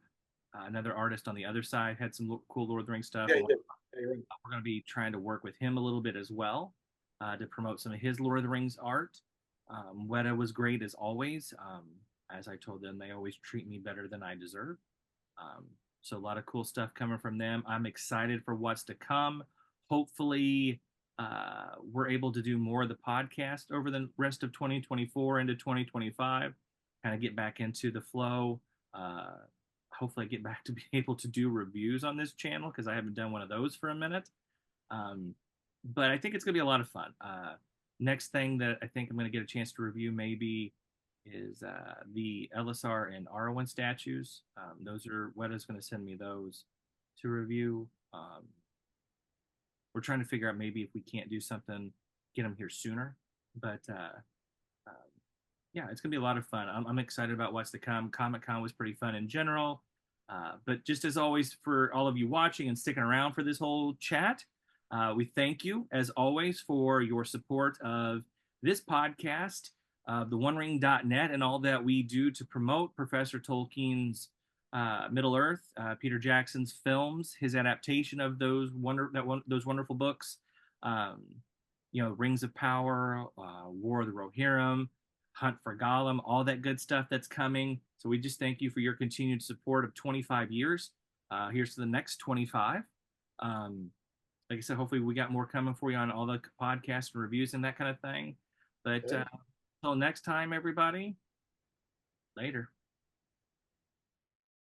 another artist on the other side, had some cool Lord of the Rings stuff. Yeah, We're going to be trying to work with him a little bit as well to promote some of his Lord of the Rings art. WETA was great as always. As I told them, they always treat me better than I deserve. Um, so a lot of cool stuff coming from them. I'm excited for what's to come. Hopefully, we're able to do more of the podcast over the rest of 2024 into 2025. Kind of get back into the flow. Uh, Hopefully, I get back to be able to do reviews on this channel because I haven't done one of those for a minute. Um, but I think it's going to be a lot of fun. Next thing that I think I'm going to get a chance to review maybe is the LSR and Arwen statues. Those are WETA's going to send me those to review. We're trying to figure out maybe if we can't do something, get them here sooner. But yeah, it's going to be a lot of fun. I'm excited about what's to come. Comic Con was pretty fun in general. But just as always, for all of you watching and sticking around for this whole chat, we thank you, as always, for your support of this podcast, theonering.net, and all that we do to promote Professor Tolkien's Middle Earth, Peter Jackson's films, his adaptation of those wonderful books, um, Rings of Power, War of the Rohirrim, Hunt for Gollum, all that good stuff that's coming. So we just thank you for your continued support of 25 years. Here's to the next 25. Like I said, hopefully we got more coming for you on all the podcasts and reviews and that kind of thing. But until next time, everybody, later.